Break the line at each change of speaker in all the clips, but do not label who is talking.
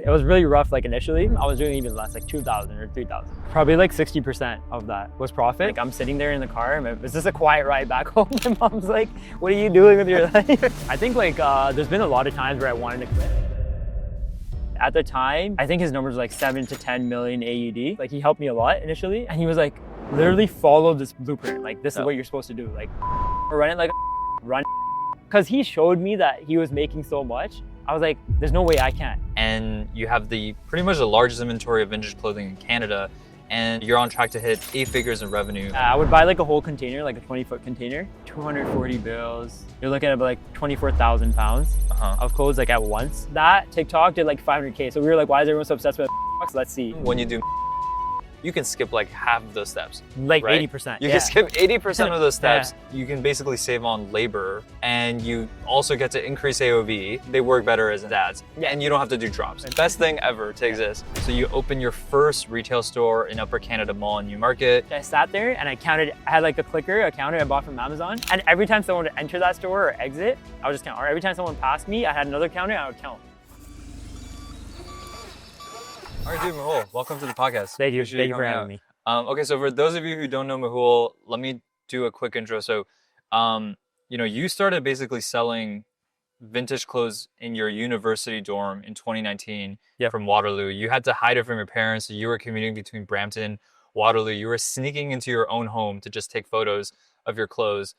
It was really rough like initially. I was doing even less, like 2,000 or 3,000. Probably like 60% of that was profit. Like I'm sitting there in the car, is this a quiet ride back home? My mom's like, what are you doing with your life? I think like there's been a lot of times where I wanted to quit. At the time, I think his numbers were like 7 to 10 million AUD. Like he helped me a lot initially. And he was like, literally follow this blueprint. Like this is what you're supposed to do. Like run it like run. Because he showed me that he was making so much. I was like, there's no way I can.
And you have pretty much the largest inventory of vintage clothing in Canada, and you're on track to hit 8 figures in revenue.
I would buy like a whole container, like a 20-foot container, 240 bills. You're looking at about like 24,000 pounds of clothes like at once. That TikTok did like 500K. So we were like, why is everyone so obsessed with Let's see.
When you do, you can skip like half of those steps.
Like
right?
80%.
You can skip 80% of those steps. You can basically save on labor, and you also get to increase AOV. They work better as ads, and you don't have to do drops. Best thing ever to exist. So you open your first retail store in Upper Canada Mall in Newmarket.
I sat there and I counted, I had like a clicker, a counter I bought from Amazon. And every time someone would enter that store or exit, I would just count. Or every time someone passed me, I had another counter, I would count.
All right, dude, Mehul, welcome to the podcast.
Thank you for having me.
Okay, so for those of you who don't know Mehul, let me do a quick intro. So, you started basically selling vintage clothes in your university dorm in 2019 from Waterloo. You had to hide it from your parents. So you were commuting between Brampton, Waterloo. You were sneaking into your own home to just take photos of your clothes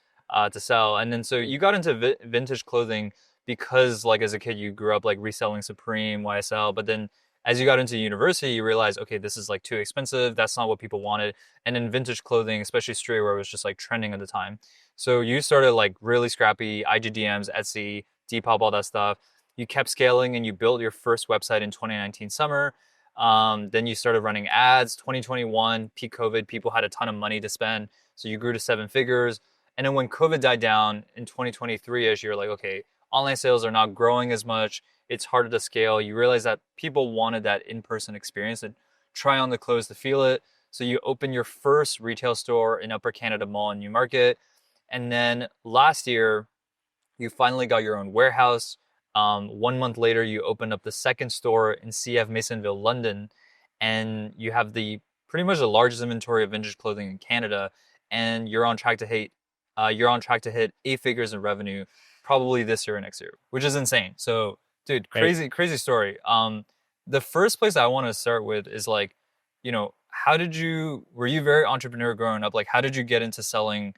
to sell. And then so you got into vintage clothing because like as a kid, you grew up like reselling Supreme, YSL, but then as you got into university, you realized, okay, this is like too expensive. That's not what people wanted. And in vintage clothing, especially streetwear, was just like trending at the time. So you started like really scrappy, IGDMs, Etsy, Depop, all that stuff. You kept scaling and you built your first website in 2019 summer. Then you started running ads. 2021, peak COVID, people had a ton of money to spend. So you grew to 7 figures. And then when COVID died down in 2023, as you're like, okay, online sales are not growing as much. It's harder to scale. You realize that people wanted that in-person experience and try on the clothes to feel it. So you open your first retail store in Upper Canada Mall in Newmarket. And then last year, you finally got your own warehouse. 1 month later, you opened up the second store in CF Masonville, London. And you have pretty much the largest inventory of vintage clothing in Canada. And you're on track to hit 8 figures in revenue, probably this year or next year, which is insane. So dude, crazy story. The first place I want to start with is like, were you very entrepreneur growing up? Like, how did you get into selling,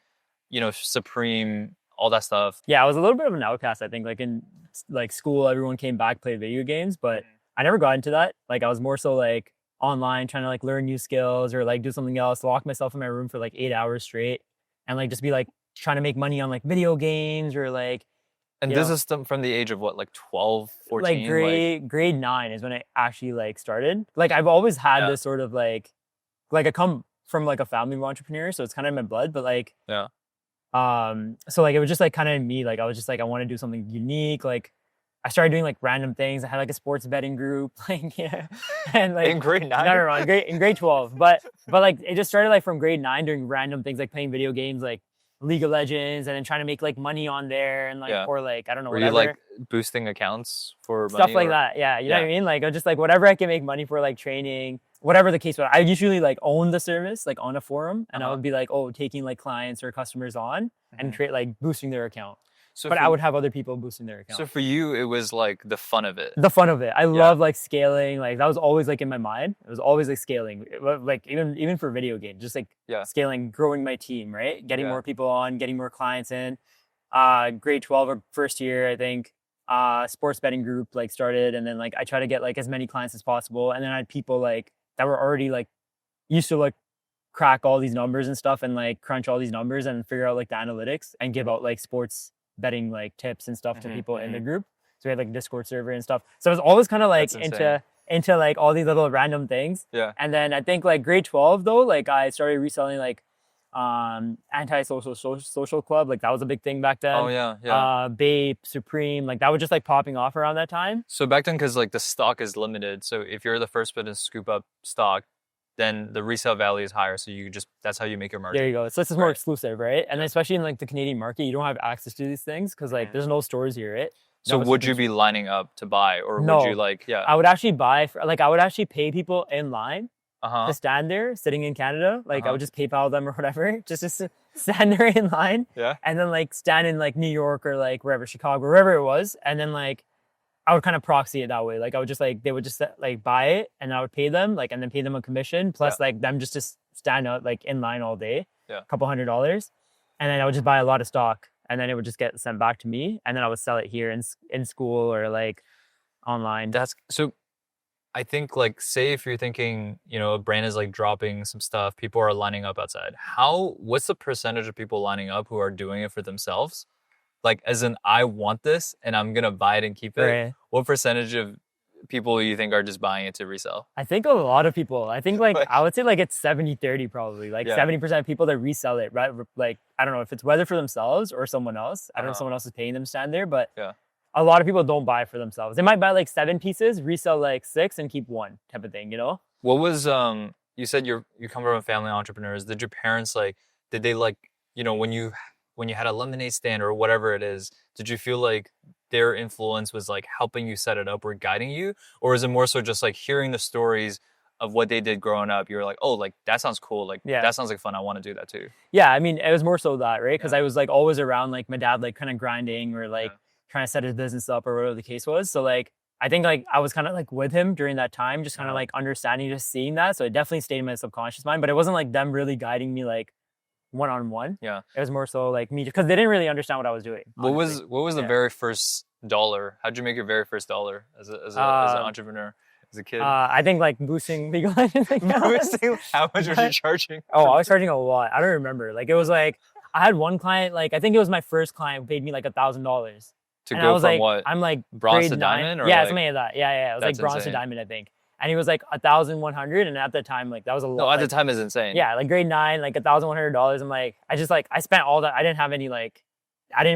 Supreme, all that stuff?
Yeah, I was a little bit of an outcast, I think. Like in like school, everyone came back, played video games, but I never got into that. Like I was more so like online trying to like learn new skills or like do something else, lock myself in my room for like 8 hours straight and like just be like trying to make money on like video games or like.
And this is from the age of what, like 12, 14?
Like grade 9 is when I actually like started. Like I've always had this sort of like I come from like a family of entrepreneurs, so it's kind of in my blood, but like, so like, it was just like kind of me, like, I was just like, I want to do something unique. Like I started doing like random things. I had like a sports betting group, like, and like
in grade 9?
No, in grade 12, but like, it just started like from grade 9 doing random things, like playing video games, like League of Legends, and then trying to make like money on there and like, or like, I don't know, whatever.
Were you like boosting accounts for money?
Stuff like that. Yeah. You know what I mean? Like, just like whatever I can make money for, like training, whatever the case was. I usually like own the service, like on a forum, and I would be like, taking like clients or customers on and like boosting their account. But I would have other people boosting their account.
So for you, it was like the fun of it.
The fun of it. I love like scaling. Like that was always like in my mind. It was always like scaling. Like even for video games, just like scaling, growing my team, right? Getting more people on, getting more clients in. Grade 12 or first year, I think, sports betting group like started, and then like I try to get like as many clients as possible. And then I had people like that were already like used to like crack all these numbers and stuff and like crunch all these numbers and figure out like the analytics and give out like sports betting like tips and stuff to people in the group. So we had like a Discord server and stuff. So I was always kind of like into like all these little random things. Yeah. And then I think like grade 12 though, like I started reselling like anti-social social club. Like that was a big thing back then.
Oh yeah.
Bape, Supreme, like that was just like popping off around that time.
So back then, because like the stock is limited. So if you're the first one to scoop up stock, then the resale value is higher. So that's how you make your margin.
There you go. So it's more exclusive, right? And especially in like the Canadian market, you don't have access to these things because like there's no stores here, right?
So would you be lining up to buy, or would you like,
I would actually buy, I would actually pay people in line to stand there, sitting in Canada. Like I would just PayPal them or whatever, just to stand there in line.
Yeah.
And then like stand in like New York or like wherever, Chicago, wherever it was. And then like, I would kind of proxy it that way. Like I would just like, they would just like buy it and I would pay them like, and then pay them a commission plus like them just to stand out like in line all day, a couple $100. And then I would just buy a lot of stock and then it would just get sent back to me. And then I would sell it here in school or like online.
That's so I think like, say if you're thinking, you know, a brand is like dropping some stuff, people are lining up outside. What's the percentage of people lining up who are doing it for themselves? Like as in, I want this and I'm going to buy it and keep it.
Right.
What percentage of people you think are just buying it to resell?
I think a lot of people. I think like I would say like it's 70-30 probably. Like 70% of people that resell it, right? Like I don't know if it's whether for themselves or someone else. I don't know if someone else is paying them to stand there, but a lot of people don't buy for themselves. They might buy like 7 pieces, resell like 6 and keep 1 type of thing, you know?
What was you said you come from a family of entrepreneurs. Did your parents did they like, you know, when you had a lemonade stand or whatever it is, did you feel like their influence was like helping you set it up or guiding you? Or is it more so just like hearing the stories of what they did growing up? You're like, oh, like that sounds cool. Like that sounds like fun. I want to do that too.
Yeah, I mean, it was more so that, right? Because I was like always around like my dad, like kind of grinding or like trying to set his business up or whatever the case was. So like, I think like I was kind of like with him during that time, just kind of like understanding, just seeing that. So it definitely stayed in my subconscious mind, but it wasn't like them really guiding me like one-on-one.
Yeah.
It was more so like me, because they didn't really understand what I was doing.
Honestly. What was the very first dollar? How'd you make your very first dollar as an entrepreneur? As a kid?
I think like boosting legal boosting.
How much were you charging?
Oh, I was charging a lot. I don't remember. Like it was like, I had one client, like I think it was my first client who paid me like $1,000.
To
and
go
I was
from
like,
what?
I'm like
bronze
grade
to
9.
diamond? Or
yeah,
like,
something like that. Yeah. It was like bronze
insane.
to diamond, I think. And he was like 1,100, and at the time, like that was a lot.
No, at the time is insane.
Yeah, like grade 9, like $1,100. I'm like, I spent all that. I didn't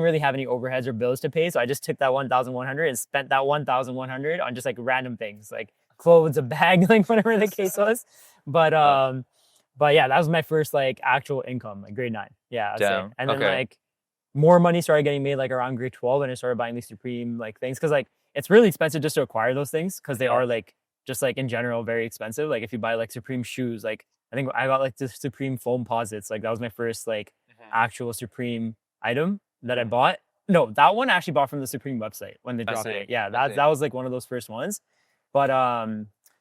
really have any overheads or bills to pay, so I just took that 1,100 and spent that 1,100 on just like random things, like clothes, a bag, like whatever the case was. But yeah, that was my first like actual income, like grade 9. Yeah, I'd say. And then like more money started getting made like around grade 12, and I started buying these Supreme like things because like it's really expensive just to acquire those things because they are like just like in general very expensive. Like if you buy like Supreme shoes, like I think I got like the Supreme foam posits. Like that was my first like actual Supreme item that I bought. No, that one I actually bought from the Supreme website when they dropped it. Yeah, that was like one of those first ones. But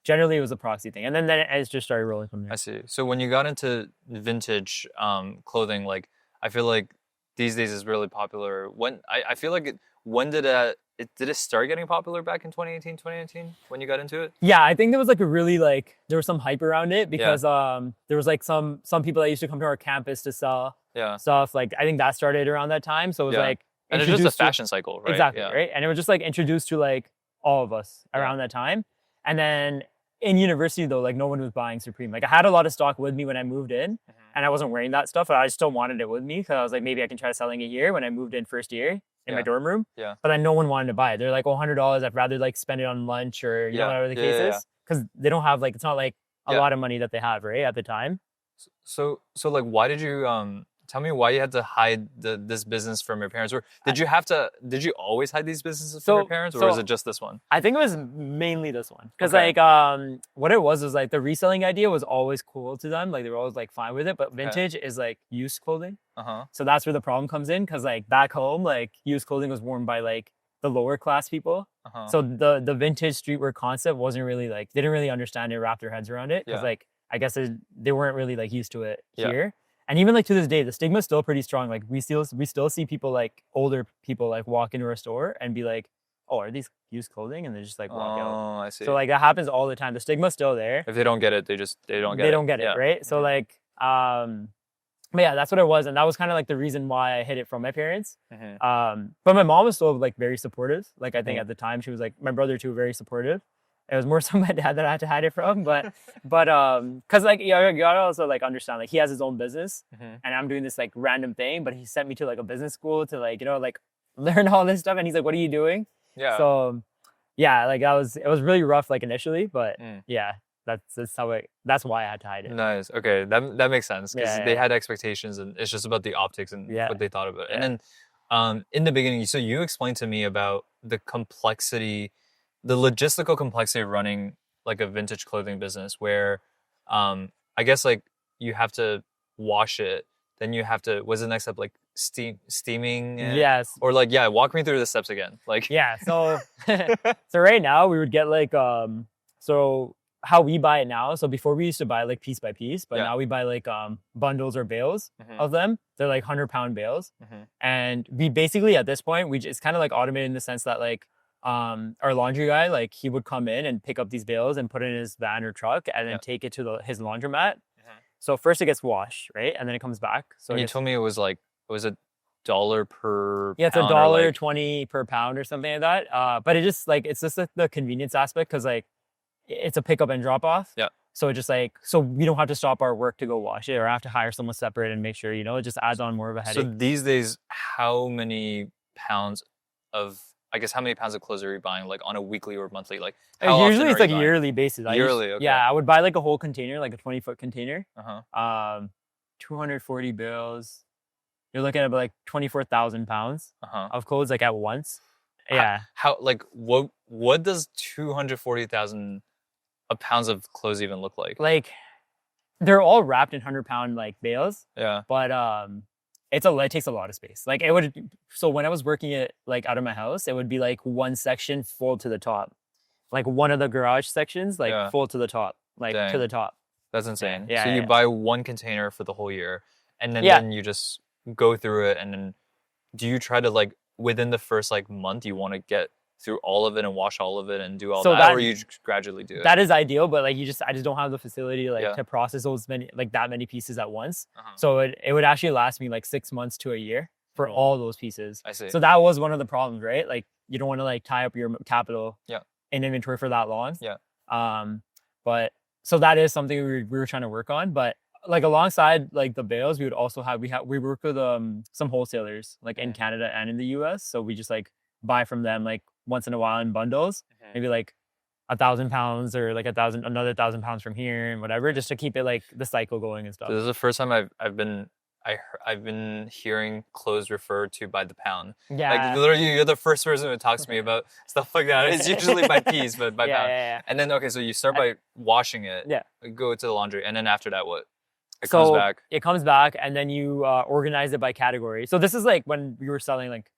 generally it was a proxy thing, and then it just started rolling from there.
I see. So when you got into vintage clothing, like I feel like these days is really popular. I feel like when did it start getting popular back in 2018, 2019 when you got into it?
Yeah, I think there was like there was some hype around it because there was like some people that used to come to our campus to sell stuff. Like I think that started around that time. So it was like,
and it's just a fashion cycle, right?
Exactly, right? And it was just like introduced to like all of us around that time. And then in university though, like no one was buying Supreme. Like I had a lot of stock with me when I moved in, and I wasn't wearing that stuff, but I still wanted it with me because I was like, maybe I can try selling it here when I moved in first year in my dorm room.
Yeah.
But then no one wanted to buy it. They're like, oh, $100. I'd rather like spend it on lunch or you know whatever the case is, because they don't have like, it's not like a lot of money that they have right at the time.
So like, why did you tell me why you had to hide this business from your parents? Or did you always hide these businesses from your parents, or is it just this one?
I think it was mainly this one. Because like what it was like the reselling idea was always cool to them. Like they were always like fine with it. But vintage is like used clothing. So that's where the problem comes in. Because like back home, like used clothing was worn by like the lower class people. So the vintage streetwear concept wasn't really like, they didn't really understand it, wrap their heads around it. Because like, I guess they weren't really like used to it here. And even like to this day, the stigma is still pretty strong. Like we still see people, like older people, like walk into a store and be like, "Oh, are these used clothing?" And they just like walk out.
Oh, I see.
So like that happens all the time. The stigma's still there.
If they don't get it, they don't get it,
right? So like, but yeah, that's what it was, and that was kind of like the reason why I hid it from my parents. But my mom was still like very supportive. Like I think at the time she was like, my brother too, very supportive. It was more so my dad that I had to hide it from, but because like you gotta also like understand, like he has his own business, and I'm doing this like random thing, but he sent me to like a business school to like like learn all this stuff, and he's like, "What are you doing?"
Yeah.
So yeah, like it was really rough like initially, but yeah, that's why I had to hide it.
Nice. Okay, that makes sense because they had expectations, and it's just about the optics and what they thought about it. And then in the beginning, so you explained to me about the logistical complexity of running like a vintage clothing business where I guess like you have to wash it, then you have to, what's the next step, like steaming it?
Yes.
Or like, yeah, walk me through the steps again. Like,
yeah, so so right now we would get like so how we buy it now, so before we used to buy like piece by piece, but now we buy like bundles or bales of them. They're like 100-pound bales. And we basically at this point it's kind of like automated in the sense that like our laundry guy, like he would come in and pick up these bales and put it in his van or truck and then take it to his laundromat. So first it gets washed, right? And then it comes back. So
and you told me it was $1 per
it's $1.20 per pound or something like that. But it just like, it's just the convenience aspect because like it's a pickup and drop off.
Yeah.
So it just like, so we don't have to stop our work to go wash it or have to hire someone separate and make sure, it just adds on more of a headache.
So these days, how many pounds of clothes are you buying like on a weekly or monthly? Like
usually it's like yearly basis.
Yearly, okay.
Yeah, I would buy like a whole container, like a 20-foot container. 240 bills. You're looking at like 24,000 pounds of clothes like at once. Yeah.
How like what does 240,000 pounds of clothes even look like?
Like they're all wrapped in 100-pound like bales.
Yeah.
But it takes a lot of space. Like so when I was working it like out of my house, it would be like one section full to the top. Like one of the garage sections, like full to the top, like to the top.
That's insane.
Yeah,
so you buy one container for the whole year and then you just go through it. And then do you try to like within the first like month, you want to get through all of it and wash all of it and do all that, or you gradually do it?
That is ideal, but like I just don't have the facility like to process that many pieces at once. So it would actually last me like 6 months to a year for all those pieces.
I see.
So that was one of the problems, right? Like you don't want to like tie up your capital in inventory for that long. But so that is something we were trying to work on. But like alongside like the bales, we would also we work with some wholesalers like in Canada and in the US. So we just like buy from them like once in a while in bundles, maybe like 1,000 pounds or like another 1,000 pounds from here and whatever, just to keep it like the cycle going and stuff.
So this is the first time I've been hearing clothes referred to by the pound.
Yeah.
Like literally you're the first person who talks to me about stuff like that. It's usually by piece, but by pound.
Yeah.
And then so you start by washing it.
Yeah.
Go to the laundry, and then after that what? It comes back.
It comes back, and then you organize it by category. So this is like when we were selling like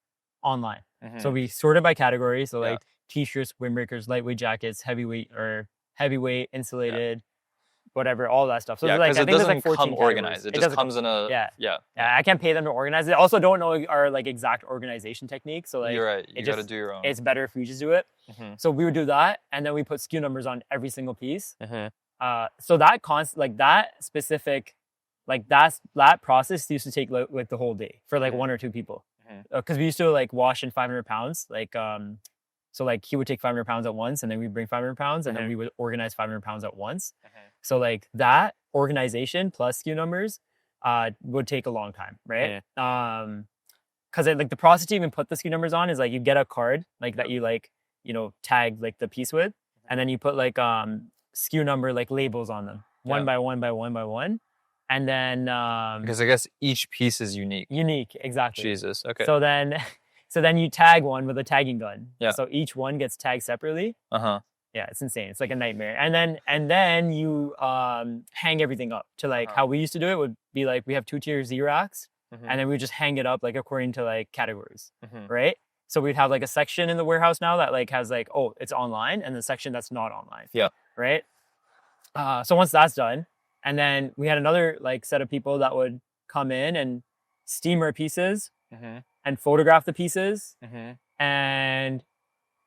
online. So we sorted by category. So like t-shirts, windbreakers, lightweight jackets, heavyweight, insulated, whatever, all that stuff. So
like,
I think
doesn't
like 14
come organized. It just comes in a
yeah. I can't pay them to organize it. I also don't know our like exact organization technique. So like
you're right. You got to do your own.
It's better if we just do it. So we would do that, and then we put SKU numbers on every single piece. So that specific, like that process used to take like the whole day for like 1 or 2 people. Because we used to like wash in 500 pounds, like so like he would take 500 pounds at once, and then we'd bring 500 pounds, and then we would organize 500 pounds at once. So like that organization plus SKU numbers would take a long time, right? Because like the process to even put the SKU numbers on is like you get a card like that you like tag like the piece with, and then you put like SKU number like labels on them one by one by one by one. And then
because I guess each piece is unique.
Unique, exactly.
Jesus. Okay.
So then you tag one with a tagging gun.
Yeah.
So each one gets tagged separately. Yeah, it's insane. It's like a nightmare. And then you hang everything up to like how we used to do it would be like we have 2-tier Z-racks, and then we just hang it up like according to like categories, right? So we'd have like a section in the warehouse now that like has like, oh, it's online, and the section that's not online.
Yeah.
Right. So once that's done. And then we had another like set of people that would come in and steam our pieces and photograph the pieces and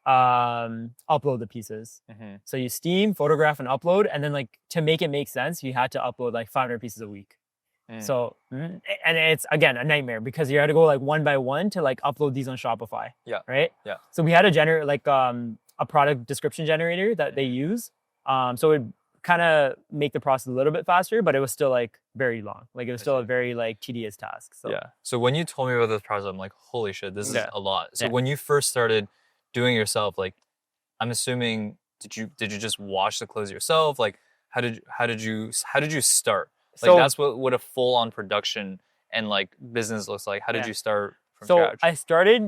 upload the pieces. So you steam, photograph, and upload. And then like to make it make sense, you had to upload like 500 pieces a week. So, and it's again a nightmare because you had to go like one by one to like upload these on Shopify.
Yeah.
Right?
Yeah.
So we had to generate like a product description generator that they use. So it kind of make the process a little bit faster, but it was still like very long. Like it was still a very like tedious task. So
So when you told me about this process, I'm like, holy shit, this is a lot. So when you first started doing it yourself, like I'm assuming did you just wash the clothes yourself? Like how did you start? Like that's what a full on production and like business looks like. How did you start from scratch?
I started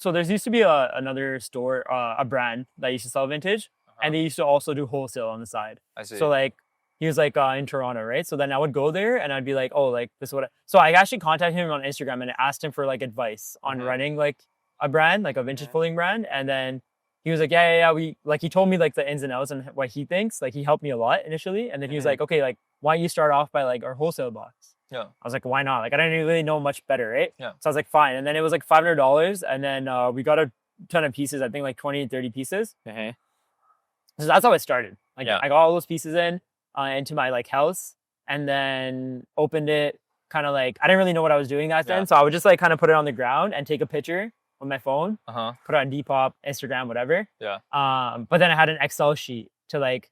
so there used to be another store, a brand that used to sell vintage, and they used to also do wholesale on the side.
I see.
So like he was like in Toronto, right? So then I would go there and I'd be like, oh, like this is what. So I actually contacted him on Instagram and asked him for like advice on running like a brand, like a vintage clothing brand, and then he was like, yeah. We like he told me like the ins and outs and what he thinks. Like he helped me a lot initially, and then he was like, okay, like why don't you start off by like our wholesale box?
Yeah.
I was like, why not? Like I didn't really know much better, right?
Yeah.
So I was like, fine. And then it was like $500, and then we got a ton of pieces. I think like 20 to 30 pieces. So that's how it started. Like I got all those pieces into my like house, and then opened it. Kind of like I didn't really know what I was doing then, so I would just like kind of put it on the ground and take a picture with my phone, put it on Depop, Instagram, whatever.
Yeah.
But then I had an Excel sheet to like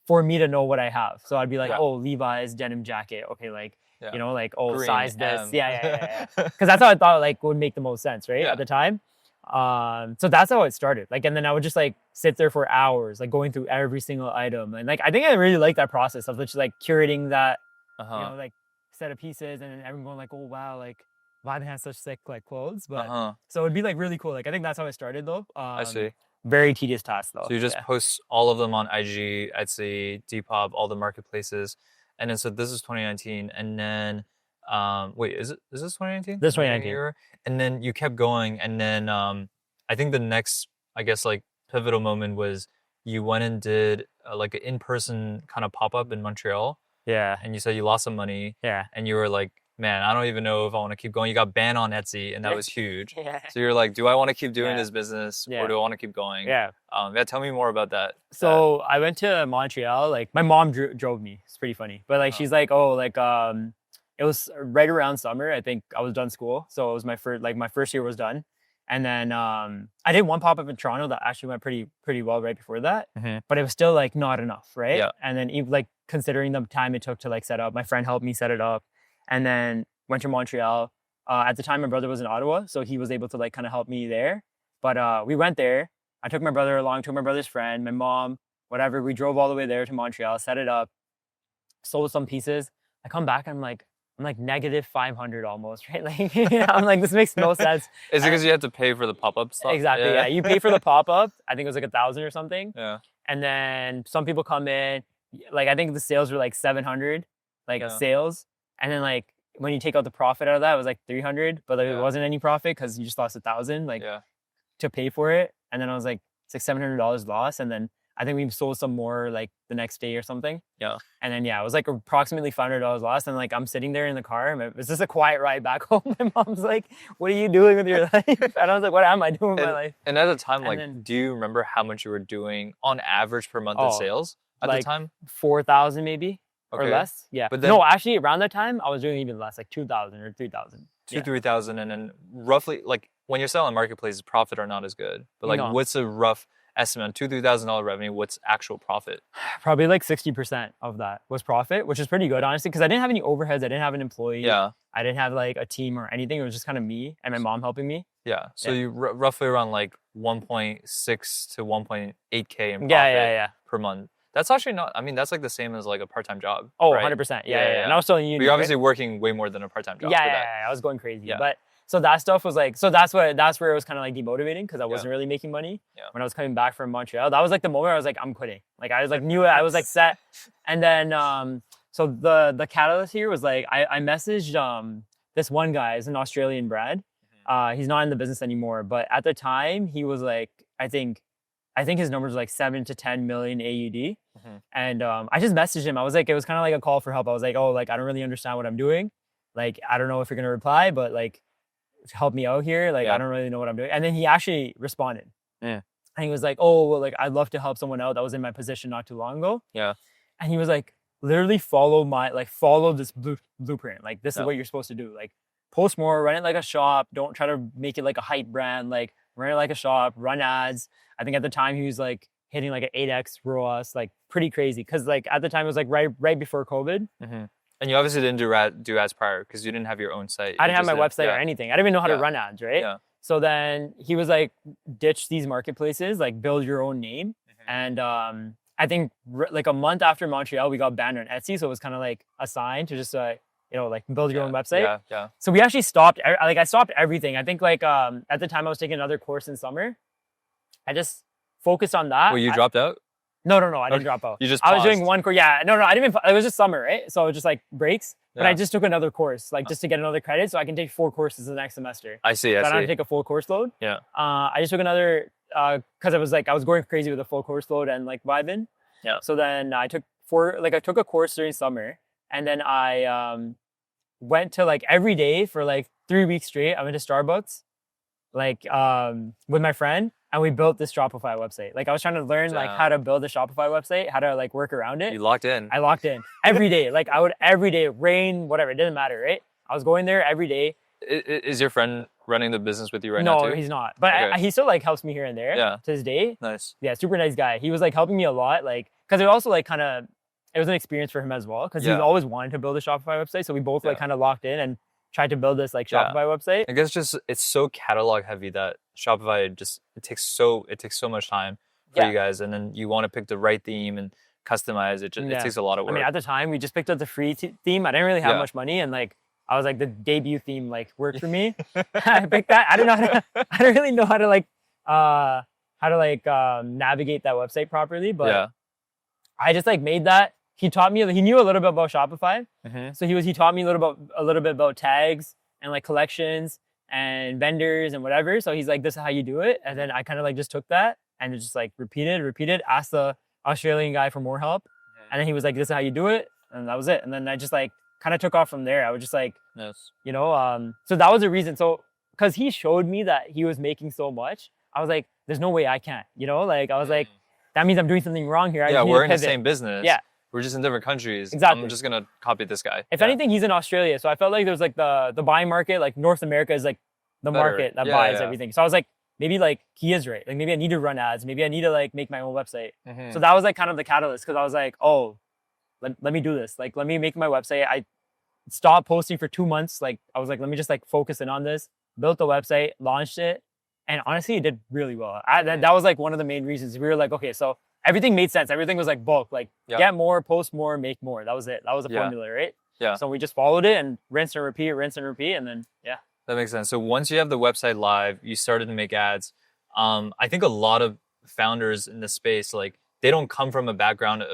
for me to know what I have. So I'd be like, oh, Levi's denim jacket. Okay, like you know, like
Green
size this.
M.
Yeah. Because that's how I thought like would make the most sense, right? At the time. So that's how it started. Like, and then I would just like sit there for hours, like going through every single item. And like I think I really like that process of just like curating that, you know, like set of pieces, and then everyone going like, oh wow, like Vibn has such sick like clothes. But so it'd be like really cool. Like I think that's how I started though.
I see.
Very tedious task though.
So you just post all of them on IG, Etsy, Depop, all the marketplaces, and then so this is 2019, and then wait, is this 2019?
This 2019.
And then you kept going, and then I think the next, I guess like pivotal moment was you went and did like an in-person kind of pop-up in Montreal.
Yeah.
And you said you lost some money.
Yeah.
And you were like, man, I don't even know if I want to keep going. You got banned on Etsy, and that was huge. So you're like, do I want to keep doing this business, or do I want to keep going?
Yeah.
Tell me more about that.
So I went to Montreal. Like my mom drove me. It's pretty funny, but like she's like, oh, like it was right around summer. I think I was done school, so it was my first year was done. And then I did one pop-up in Toronto that actually went pretty well right before that, but it was still like not enough, right?
Yeah.
And then even like considering the time it took to like set up, my friend helped me set it up, and then went to Montreal. At the time, my brother was in Ottawa, so he was able to like kind of help me there. But we went there. I took my brother along, took my brother's friend, my mom, whatever. We drove all the way there to Montreal, set it up, sold some pieces. I come back, I'm like negative 500 almost, right? Like I'm like, this makes no sense.
Is it because you had to pay for the pop-up stuff?
Exactly. Yeah. You pay for the pop-up. I think it was like 1,000 or something.
Yeah.
And then some people come in, like I think the sales were like 700, like sales. And then like when you take out the profit out of that, it was like 300, but like, it wasn't any profit because you just lost 1,000 like to pay for it. And then I was like, it's like $700 loss. And then I think we sold some more like the next day or something.
Yeah.
And then it was like approximately $500 lost. And like I'm sitting there in the car. And it's just a quiet ride back home. My mom's like, "What are you doing with your life?" And I was like, "What am I doing with my life?"
And at the time, like, do you remember how much you were doing on average per month in sales at the time?
4,000 maybe or less. Yeah.
But then,
no, actually around that time I was doing even less, like 2,000 or 3,000.
3,000, and then roughly like when you're selling marketplaces, profit are not as good. But like, what's a rough estimate? $2,000-3,000 revenue. What's actual profit?
Probably like 60% of that was profit, which is pretty good, honestly, because I didn't have any overheads. I didn't have an employee.
Yeah.
I didn't have like a team or anything. It was just kind of me and my mom helping me.
Yeah. So you roughly around like 1.6 to 1.8K in profit per month. That's actually not, I mean, that's like the same as like a part-time job.
Oh, right? 100%. Yeah. And I was still in uni.
But you're obviously working way more than a part-time job.
Yeah, I was going crazy. Yeah. But so that stuff was like, so that's where it was kind of like demotivating because I wasn't really making money when I was coming back from Montreal. That was like the moment I was like, I'm quitting. Like I was like, knew it. I was like set. And then, so the catalyst here was like, I messaged this one guy, is an Australian brand. He's not in the business anymore, but at the time he was like, I think his numbers were like 7 to 10 million AUD. And I just messaged him. I was like, it was kind of like a call for help. I was like, oh, like, I don't really understand what I'm doing. Like, I don't know if you're going to reply, but like, help me out here. Like, I don't really know what I'm doing. And then he actually responded. Yeah. And he was like, oh, well, like, I'd love to help someone out that was in my position not too long ago. Yeah. And he was like, literally follow this blueprint. Like, this is what you're supposed to do. Like, post more, run it like a shop. Don't try to make it like a hype brand. Like, run it like a shop, run ads. I think at the time he was like hitting like an 8x ROAS, like pretty crazy. Cause like at the time it was like right before COVID.
And you obviously didn't do ads prior because you didn't have your own site.
I didn't have my website or anything. I didn't even know how to run ads, right? Yeah. So then he was like, ditch these marketplaces, like build your own name. And I think like a month after Montreal, we got banned on Etsy. So it was kind of like a sign to just like build your own website.
Yeah, yeah.
So we actually stopped, like I stopped everything. I think like at the time I was taking another course in summer. I just focused on that.
Well, you dropped out?
No, I didn't drop out.
You just paused.
I was doing one course. Yeah, no, I didn't even, it was just summer, right? So it was just like breaks. But I just took another course, like just to get another credit so I can take 4 courses the next semester.
I see,
so I don't have to take a full course load.
Yeah.
I just took another, because I was going crazy with a full course load and like Vibn.
Yeah.
So then I took I took a course during summer, and then I went to like every day for like 3 weeks straight. I went to Starbucks, like with my friend, and we built this Shopify website. Like I was trying to learn like how to build a Shopify website, how to like work around it.
You locked in.
I locked in every day. Like I would every day, rain, whatever, it didn't matter, right? I was going there every day.
Is your friend running the business with you right now too?
No, he's not. But he still like helps me here and there.
Yeah.
To this day.
Nice.
Yeah, super nice guy. He was like helping me a lot, like because it also like kind of it was an experience for him as well because he's always wanted to build a Shopify website. So we both like kind of locked in and tried to build this like Shopify website.
I guess just it's so catalog heavy that Shopify just it takes so much time for you guys, and then you want to pick the right theme and customize it. It takes a lot of work.
I mean, at the time we just picked up the free theme. I didn't really have much money, and like I was like the debut theme like worked for me. I picked that. I don't really know how to navigate that website properly, but I just like made that. He taught me. He knew a little bit about Shopify, so he taught me a little bit about tags and like collections and vendors and whatever. So he's like, "This is how you do it," and then I kind of like just took that and just like repeated. Asked the Australian guy for more help, and then he was like, "This is how you do it," and that was it. And then I just like kind of took off from there. I was just like, so that was the reason. So because he showed me that he was making so much, I was like, "There's no way I can't," like I was like, that means I'm doing something wrong here.
We're in the same business.
Yeah.
We're just in different countries.
Exactly.
I'm just going to copy this guy.
If anything, he's in Australia. So I felt like there was like the buying market, like North America is like the market that buys everything. So I was like, maybe like he is right. Like maybe I need to run ads. Maybe I need to like make my own website. So that was like kind of the catalyst because I was like, oh, let me do this. Like, let me make my website. I stopped posting for 2 months. Like I was like, let me just like focus in on this, built the website, launched it. And honestly, it did really well. That was like one of the main reasons. We were like, okay, so everything made sense. Everything was like bulk, like get more, post more, make more. That was it. That was the formula, right? Yeah. So we just followed it and rinse and repeat, and then
That makes sense. So once you have the website live, you started to make ads. I think a lot of founders in this space, like they don't come from a background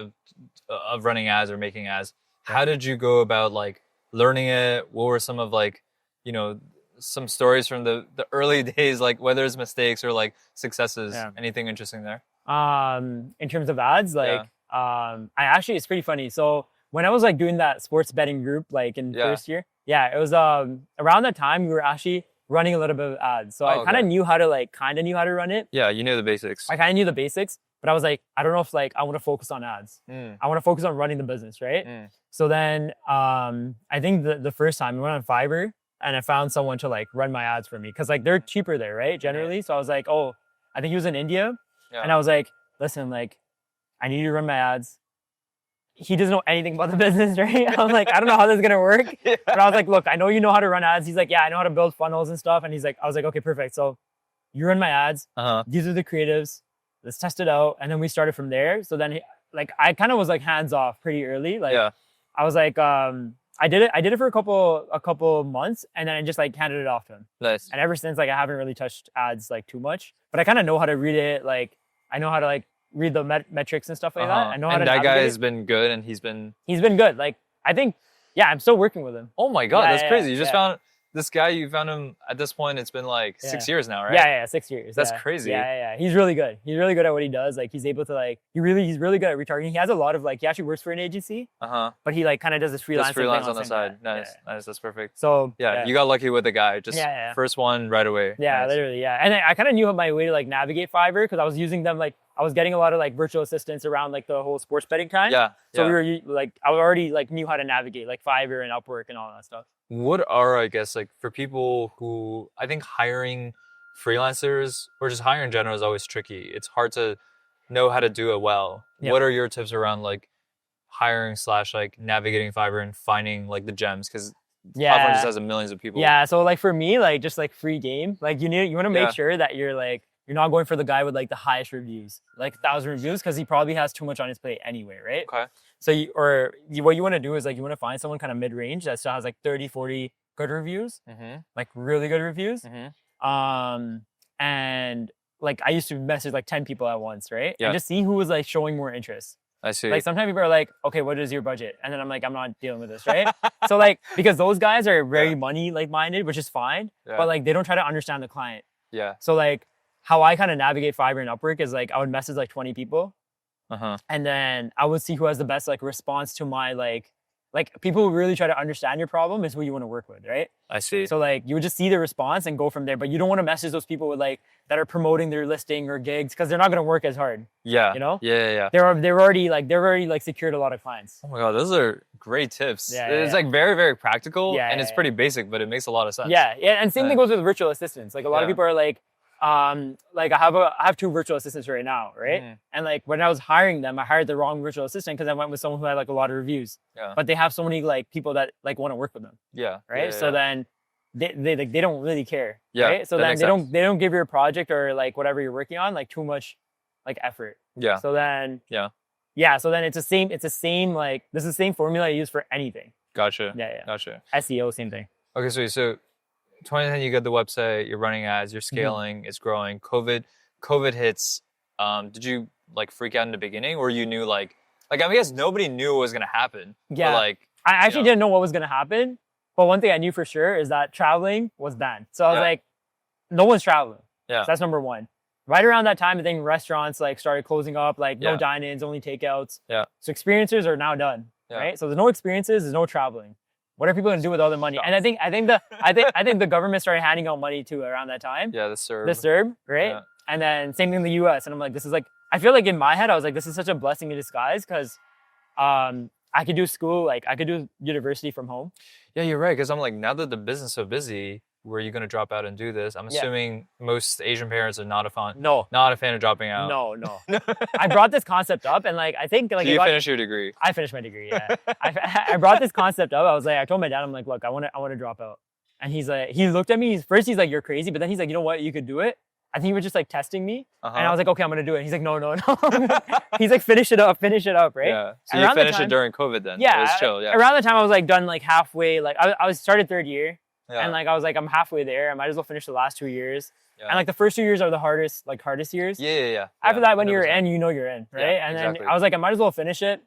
of running ads or making ads. How did you go about like learning it? What were some of like, some stories from the early days, like whether it's mistakes or like successes? Anything interesting there?
In terms of ads, like I actually, it's pretty funny. So when I was like doing that sports betting group, like in first year, it was around that time we were actually running a little bit of ads. So I kind of knew how to run it.
Yeah, you knew the basics.
I kind of knew the basics, but I was like, I don't know if like I want to focus on ads. I want to focus on running the business, right? So then I think the first time I went on Fiverr and I found someone to like run my ads for me because like they're cheaper there, right? Generally. So I was like, oh, I think he was in India. And I was like, listen, like, I need you to run my ads. He doesn't know anything about the business, right? I was like, I don't know how this is going to work. But I was like, look, I know you know how to run ads. He's like, yeah, I know how to build funnels and stuff. And I was like, okay, perfect. So you run my ads. These are the creatives. Let's test it out. And then we started from there. So then I kind of was like hands off pretty early. Like I was like, I did it for a couple months and then I just like handed it off to him.
Nice.
And ever since, like I haven't really touched ads like too much, but I kind of know how to read it. Like I know how to like read the metrics and stuff like that. I know how to
navigate. And that guy has been good, and he's been
good. Like I think, I'm still working with him.
Oh my God, that's crazy. You just found this guy. You found him at this point. It's been like 6 years now, right?
Yeah, 6 years.
That's crazy.
Yeah. He's really good. He's really good at what he does. Like he's able to like he's really good at retargeting. He has a lot of like he actually works for an agency. But he like kind of does this freelance
on the side. Nice. That's perfect.
So
you got lucky with the guy. Just first one right away.
Yeah, nice. Literally. Yeah, and I kind of knew my way to like navigate Fiverr because I was using them like. I was getting a lot of like virtual assistants around like the whole sports betting time. So we were like, I already like knew how to navigate like Fiverr and Upwork and all that stuff.
What are, I guess, like for people who, I think hiring freelancers or just hiring in general is always tricky. It's hard to know how to do it well. What are your tips around like hiring / like navigating Fiverr and finding like the gems? Because platform just has millions of people.
Yeah. So like for me, like just like free game, like you want to make sure that you're like, you're not going for the guy with like the highest reviews, like 1,000 reviews, because he probably has too much on his plate anyway, right?
Okay.
So what you want to do is like you want to find someone kind of mid-range that still has like 30, 40 good reviews, like really good reviews. And like I used to message like 10 people at once, right?
Yeah.
And just see who was like showing more interest.
I see.
Like sometimes people are like, okay, what is your budget? And then I'm like, I'm not dealing with this, right? So like, because those guys are very money like minded, which is fine, but like they don't try to understand the client.
Yeah.
So like how I kind of navigate Fiverr and Upwork is like I would message like 20 people, and then I would see who has the best like response to my like people who really try to understand your problem is who you want to work with, right?
I see.
So like you would just see the response and go from there, but you don't want to message those people with like that are promoting their listing or gigs because they're not going to work as hard.
Yeah.
You know?
Yeah.
They're already like secured a lot of clients.
Oh my God, those are great tips.
Yeah,
it's like very, very practical and it's pretty basic, but it makes a lot of sense.
Yeah. And same thing goes with virtual assistants. Like a lot of people are like I have 2 virtual assistants right now, right? And like when I was hiring them, I hired the wrong virtual assistant because I went with someone who had like a lot of reviews.
Yeah.
But they have so many like people that like want to work with them.
Yeah.
Right. So then they don't really care.
Yeah.
Right. So then they don't give your project or like whatever you're working on like too much like effort.
Yeah.
So then so then it's the same like this is the same formula I use for anything.
Gotcha.
Yeah.
Gotcha.
SEO, same thing.
Okay, so 2010 you got the website, you're running ads, you're scaling, it's growing. COVID hits. Did you like freak out in the beginning, or you knew like I guess nobody knew what was gonna happen?
Yeah.
But, like
I actually didn't know what was gonna happen, but one thing I knew for sure is that traveling was banned. So I was like, no one's traveling.
Yeah.
So that's number one. Right around that time, I think restaurants like started closing up, like no dine-ins, only takeouts.
Yeah.
So experiences are now done. Right. So there's no experiences, there's no traveling. What are people gonna do with all the money? And I think the government started handing out money too around that time.
Yeah, the CERB.
The CERB, right? Yeah. And then same thing in the US. And I'm like, this is like, I feel like in my head, I was like, this is such a blessing in disguise because I could do school, like I could do university from home.
Yeah, you're right. Because I'm like, now that the business is so busy, were you gonna drop out and do this? I'm assuming most Asian parents are not a fan of dropping out.
No. I brought this concept up, and like I think like
you finished your degree.
I finished my degree. Yeah, I brought this concept up. I was like, I told my dad, I'm like, look, I want to drop out, and he's like, he looked at me. First, he's like, you're crazy, but then he's like, you know what, you could do it. I think he was just like testing me, and I was like, okay, I'm gonna do it. He's like, no. He's like, finish it up, right?
Yeah. So you finished it during COVID then?
Yeah.
It was chill. Yeah.
Around the time I was like done like halfway. Like I was started 3rd year.
Yeah.
And like I was like, I'm halfway there. I might as well finish the last 2 years. Yeah. And like the first 2 years are the hardest years.
Yeah.
After that, when 100%. You're in, you know you're in, right?
Yeah,
and then I was like, I might as well finish it.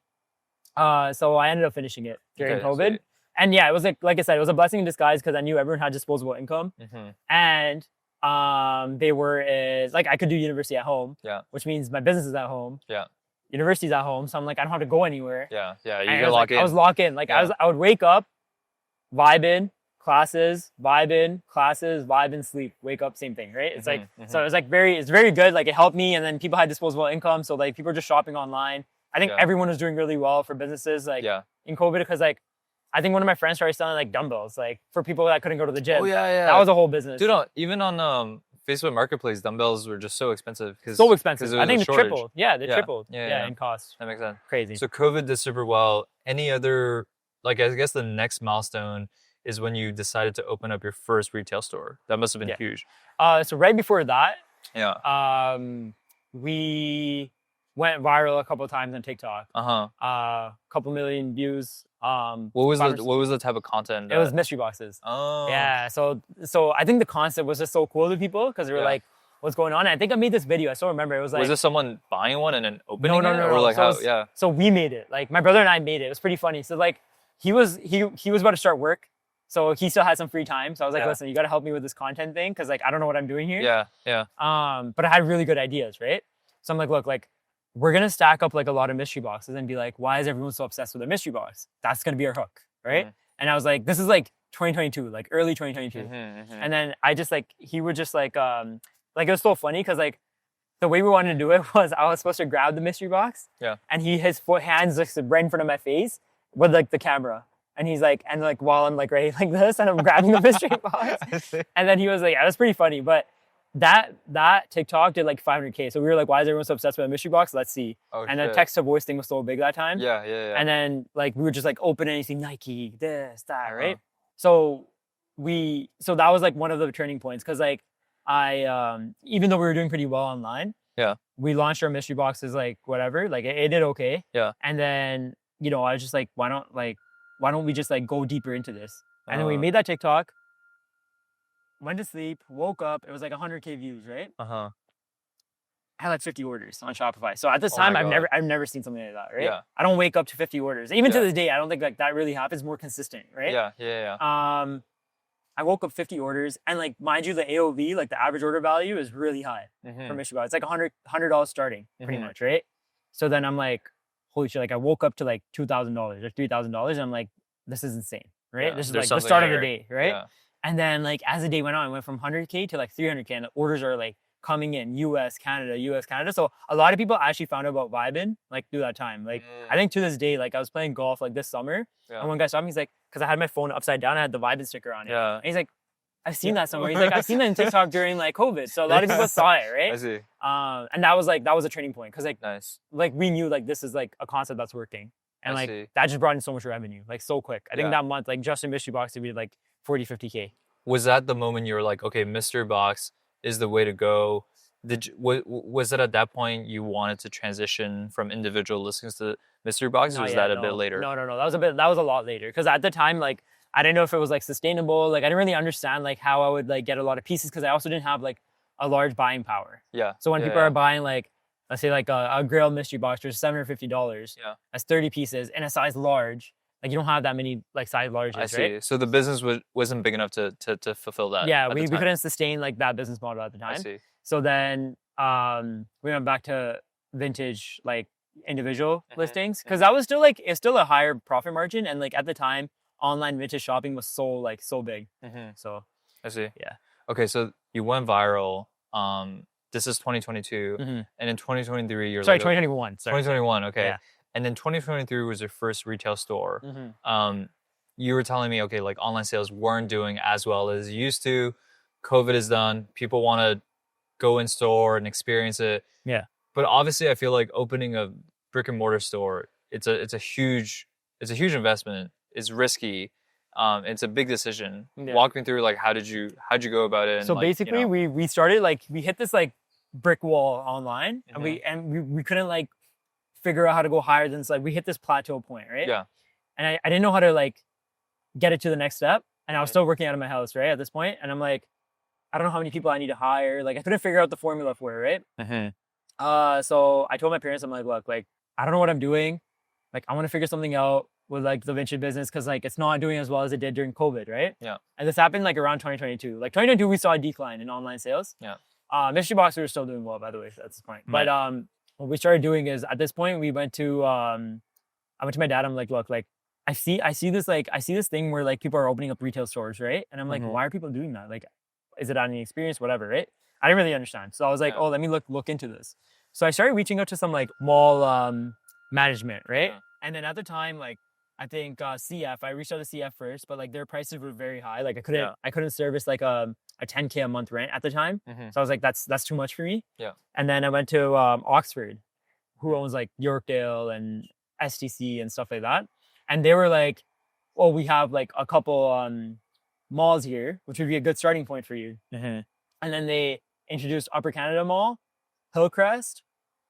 So I ended up finishing it during COVID. Sweet. And yeah, it was like I said, it was a blessing in disguise because I knew everyone had disposable income. And they were like I could do university at home. Yeah. Which means my business is at home. Yeah. University's at home, so I'm like I don't have to go anywhere.
Yeah. You can lock in.
I was locked in. Like I would wake up, vibe in. Classes, vibe in, sleep, wake up, same thing, right? It's like, so it's like it's very good. Like it helped me, and then people had disposable income. So like people are just shopping online. I think everyone was doing really well for businesses like in COVID because like, I think one of my friends started selling like dumbbells, like for people that couldn't go to the gym.
Oh yeah.
That was a whole business.
Dude, even on Facebook Marketplace, dumbbells were just so expensive.
So expensive. I think they tripled. Yeah, they tripled.
Yeah,
in cost.
That makes sense.
Crazy.
So COVID did super well. Any other, like I guess the next milestone is when you decided to open up your first retail store. That must have been huge.
So right before that, we went viral a couple of times on TikTok. Couple million views.
What was the type of content?
It was mystery boxes.
Oh.
Yeah. So I think the concept was just so cool to people because they were like, what's going on? And I think I made this video. I still remember. It was like,
was this someone buying one and then opening it?
No.
Or like
So we made it. Like my brother and I made it. It was pretty funny. So like he was about to start work. So he still had some free time. So I was like, listen, you got to help me with this content thing because like I don't know what I'm doing here.
Yeah.
But I had really good ideas, right? So I'm like, look, like we're gonna stack up like a lot of mystery boxes and be like, why is everyone so obsessed with a mystery box? That's gonna be our hook, right? And I was like, this is like 2022, like early 2022. And then I just like he would just like it was so funny because like the way we wanted to do it was I was supposed to grab the mystery box. Yeah. And his hands like right in front of my face with like the camera. And he's like, and like while I'm like right like this and I'm grabbing the mystery box. And then he was like, yeah, that's pretty funny. But that TikTok did like 500K. So we were like, why is everyone so obsessed with a mystery box? Let's see. Oh, and the text to voice thing was so big that time.
Yeah.
And then like we were just like open and you see Nike, this, that, right? So that was like one of the turning points because like even though we were doing pretty well online, we launched our mystery boxes, like whatever, like it did okay. And then, you know, I was just like, why don't we just like go deeper into this? And then we made that TikTok, went to sleep, woke up, it was like 100K views, right? I had like 50 orders on Shopify. So at this time, I've never seen something like that, right? I don't wake up to 50 orders. Even to this day, I don't think like that really happens. More consistent, right? I woke up 50 orders, and like, mind you, the AOV, like the average order value, is really high for mystery box. It's like $100 starting, pretty much, right? So then I'm like, holy shit! Like I woke up to like $2,000 or $3,000, and I'm like, this is insane, right? This is like the start of the day, right? And then like as the day went on, I went from 100K to like 300K, and the orders are like coming in US, Canada. So a lot of people actually found out about Vibn like through that time. Like I think to this day, like I was playing golf like this summer, and one guy saw me, he's like, because I had my phone upside down, I had the Vibn sticker on it. And he's like, I've seen that somewhere. He's like, I've seen that in TikTok during like COVID. So a lot of people saw it, right?
I see.
And that was a turning point, because like like we knew like this is like a concept that's working. And like that just brought in so much revenue, like so quick. I think that month, like just in mystery box, we did like 40, 50K.
Was that the moment you were like, okay, mystery box is the way to go? Was it at that point you wanted to transition from individual listings to mystery box, or was that a bit later?
No. That was a lot later, because at the time, like I didn't know if it was like sustainable. Like I didn't really understand like how I would like get a lot of pieces, because I also didn't have like a large buying power. So when people are buying like, let's say like a Grail mystery box for $750, that's 30 pieces in a size large. Like you don't have that many like size larges,
I see.
right?
So the business wasn't big enough to fulfill that.
We couldn't sustain like that business model at the time.
I see.
So then we went back to vintage like individual listings, because that was still like, it's still a higher profit margin, and like at the time online vintage shopping was so big. So
I see. Okay, so you went viral. This is 2022, and in 2023 you're
2021.
2021. Okay. And then 2023 was your first retail store. You were telling me, okay, like online sales weren't doing as well as you used to. COVID is done. People want to go in store and experience it. But obviously, I feel like opening a brick and mortar store, it's a huge investment. It's risky. It's a big decision. Walk me through like how'd you go about it? And,
so
like,
basically, we started like, we hit this like brick wall online, and we couldn't like figure out how to go higher than this. Like we hit this plateau point, right? And I didn't know how to like get it to the next step, and I was still working out of my house, right, at this point. And I'm like, I don't know how many people I need to hire. Like I couldn't figure out the formula for it, right? So I told my parents, I'm like, look, like I don't know what I'm doing. Like I want to figure something out with like the vintage business, because like it's not doing as well as it did during COVID, right? And this happened like around 2022. Like 2022, we saw a decline in online sales. Mystery box, we were still doing well, by the way. So that's the point. But what we started doing is, at this point, we went to I went to my dad. I'm like, look, like I see this thing where like people are opening up retail stores, right? And I'm like, why are people doing that? Like, is it on any experience, whatever, right? I didn't really understand. So I was like, oh, let me look into this. So I started reaching out to some like mall management, right? And then at the time, like I think CF, I reached out to CF first, but like their prices were very high. Like I couldn't service like a 10K a month rent at the time. So I was like, that's too much for me. And then I went to Oxford, who owns like Yorkdale and STC and stuff like that. And they were like, well, we have like a couple malls here, which would be a good starting point for you. And then they introduced Upper Canada Mall, Hillcrest,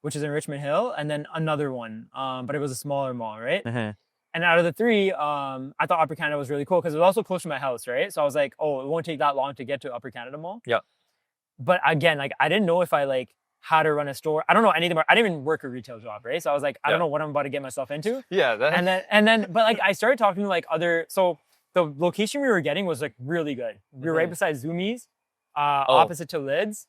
which is in Richmond Hill, and then another one, but it was a smaller mall, right? And out of the three, I thought Upper Canada was really cool, because it was also close to my house, right? So I was like, oh, it won't take that long to get to Upper Canada Mall. But again, like I didn't know if I like how to run a store. I don't know anything about, I didn't even work a retail job, right? So I was like, I don't know what I'm about to get myself into. And then, but like I started talking to like so the location we were getting was like really good. We were right beside Zoomies, opposite to Lids.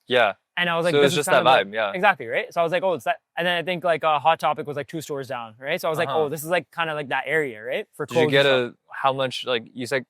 And I was like,
so it's just that vibe,
exactly, right? So I was like, oh, it's that. And then I think like Hot Topic was like 2 stores down, right? So I was like, oh, this is like kind of like that area, right? For
did you get how much, like you said,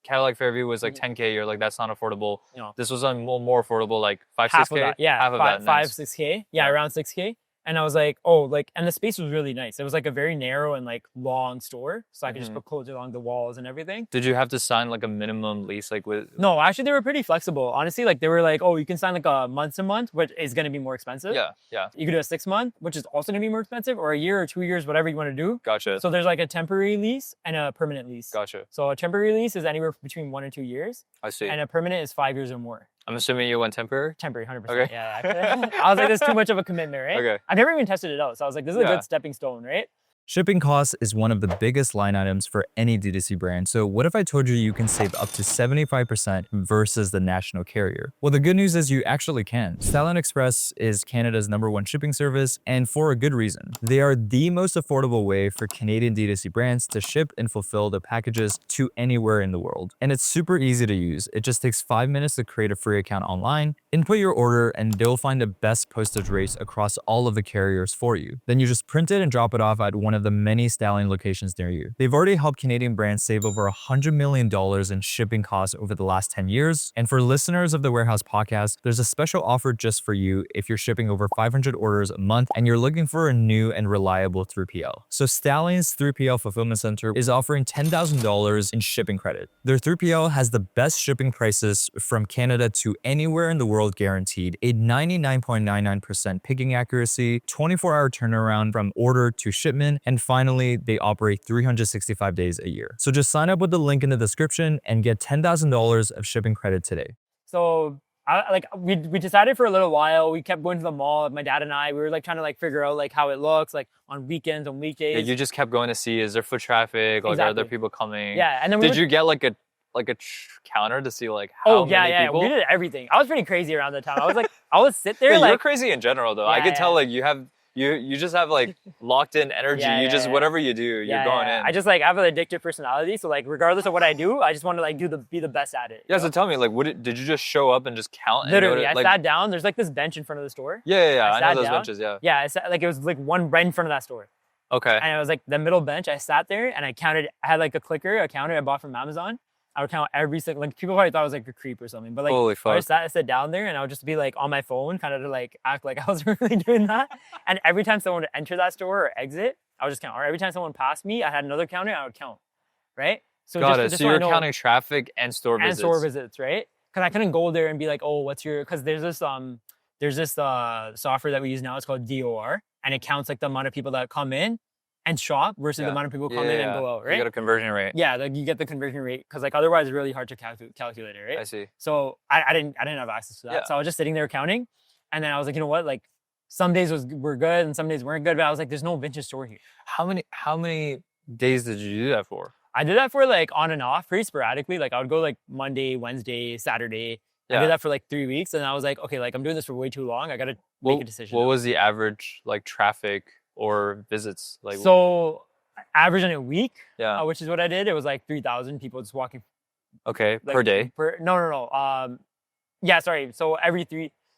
Cadillac Fairview was like 10K. You're like, that's not affordable. This was more affordable, like 5, 6K.
Half of that,
half of that,
5, 6K. Around 6K. And I was like, oh, like, and the space was really nice. It was like a very narrow and like long store. So I could just put clothes along the walls and everything.
Did you have to sign like a minimum lease? Like with?
No, actually they were pretty flexible. Honestly, like they were like, oh, you can sign like a month to month, which is going to be more expensive. You could do a 6 month, which is also going to be more expensive, or a year or 2 years, whatever you want to do.
Gotcha.
So there's like a temporary lease and a permanent lease.
Gotcha.
So a temporary lease is anywhere between 1 and 2 years.
I see.
And a permanent is 5 years or more.
I'm assuming you went temporary?
Temporary, 100%.
Okay.
Yeah. I was like, this is too much of a commitment, right?
Okay.
I've never even tested it out. So I was like, this is a good stepping stone, right?
Shipping costs is one of the biggest line items for any D2C brand. So what if I told you you can save up to 75% versus the national carrier? Well, the good news is you actually can. Stallion Express is Canada's #1 shipping service, and for a good reason. They are the most affordable way for Canadian D2C brands to ship and fulfill their packages to anywhere in the world. And it's super easy to use. It just takes 5 minutes to create a free account online, input your order, and they'll find the best postage rates across all of the carriers for you. Then you just print it and drop it off at one of the many Stallion locations near you. They've already helped Canadian brands save over $100 million in shipping costs over the last 10 years. And for listeners of the Warehouse podcast, there's a special offer just for you if you're shipping over 500 orders a month and you're looking for a new and reliable 3PL. So Stallion's 3PL Fulfillment Center is offering $10,000 in shipping credit. Their 3PL has the best shipping prices from Canada to anywhere in the world guaranteed, a 99.99% picking accuracy, 24-hour turnaround from order to shipment, and finally, they operate 365 days a year. So just sign up with the link in the description and get $10,000 of shipping credit today.
So we decided for a little while. We kept going to the mall. My dad and I, we were like trying to like figure out like how it looks like on weekends, on weekdays.
Yeah, you just kept going to see, is there foot traffic? Like, are there people coming?
Yeah, and then
did you get like a counter to see like how many people?
We did everything. I was pretty crazy around the time. I was like, I would sit there.
Yeah,
like,
you're crazy in general though. I could tell like you just have like locked in energy. Whatever you do, you're going in.
I just like I have an addictive personality, so like regardless of what I do, I just want to like be the best at it.
Yeah, so tell me, like, did you just show up and just count? And
literally, I sat down. There's like this bench in front of the store.
Yeah. I know those benches. Yeah.
Yeah, I sat, like it was like one right in front of that store.
Okay.
And it was like the middle bench. I sat there and I counted. I had like a counter I bought from Amazon. I would count every single, like people probably thought I was like a creep or something, but like
holy fuck.
I sat down there and I would just be like on my phone, kind of to like act like I was really doing that. And every time someone would enter that store or exit, I would just count. Or every time someone passed me, I had another counter, I would count, right?
So so you're counting traffic and store visits.
And store visits, right? Because I couldn't go there and be like, oh, what's your? Because there's this software that we use now. It's called DOR, and it counts like the amount of people that come in and shop versus the amount of people come in and go out, right?
You get a conversion rate.
Yeah, like you get the conversion rate because like otherwise it's really hard to calculate it, right?
I see.
So I didn't have access to that. So I was just sitting there counting, and then I was like, you know what? Like some days were good and some days weren't good, but I was like, there's no vintage store here.
How many days did you do that for?
I did that for like on and off, pretty sporadically. Like I would go like Monday, Wednesday, Saturday. I did that for like 3 weeks, and I was like, okay, like I'm doing this for way too long. I gotta make a decision.
What was the average like traffic or visits like?
So average in a week,
which
is what I did. It was like 3,000 people just walking.
Okay,
like,
per day.
No.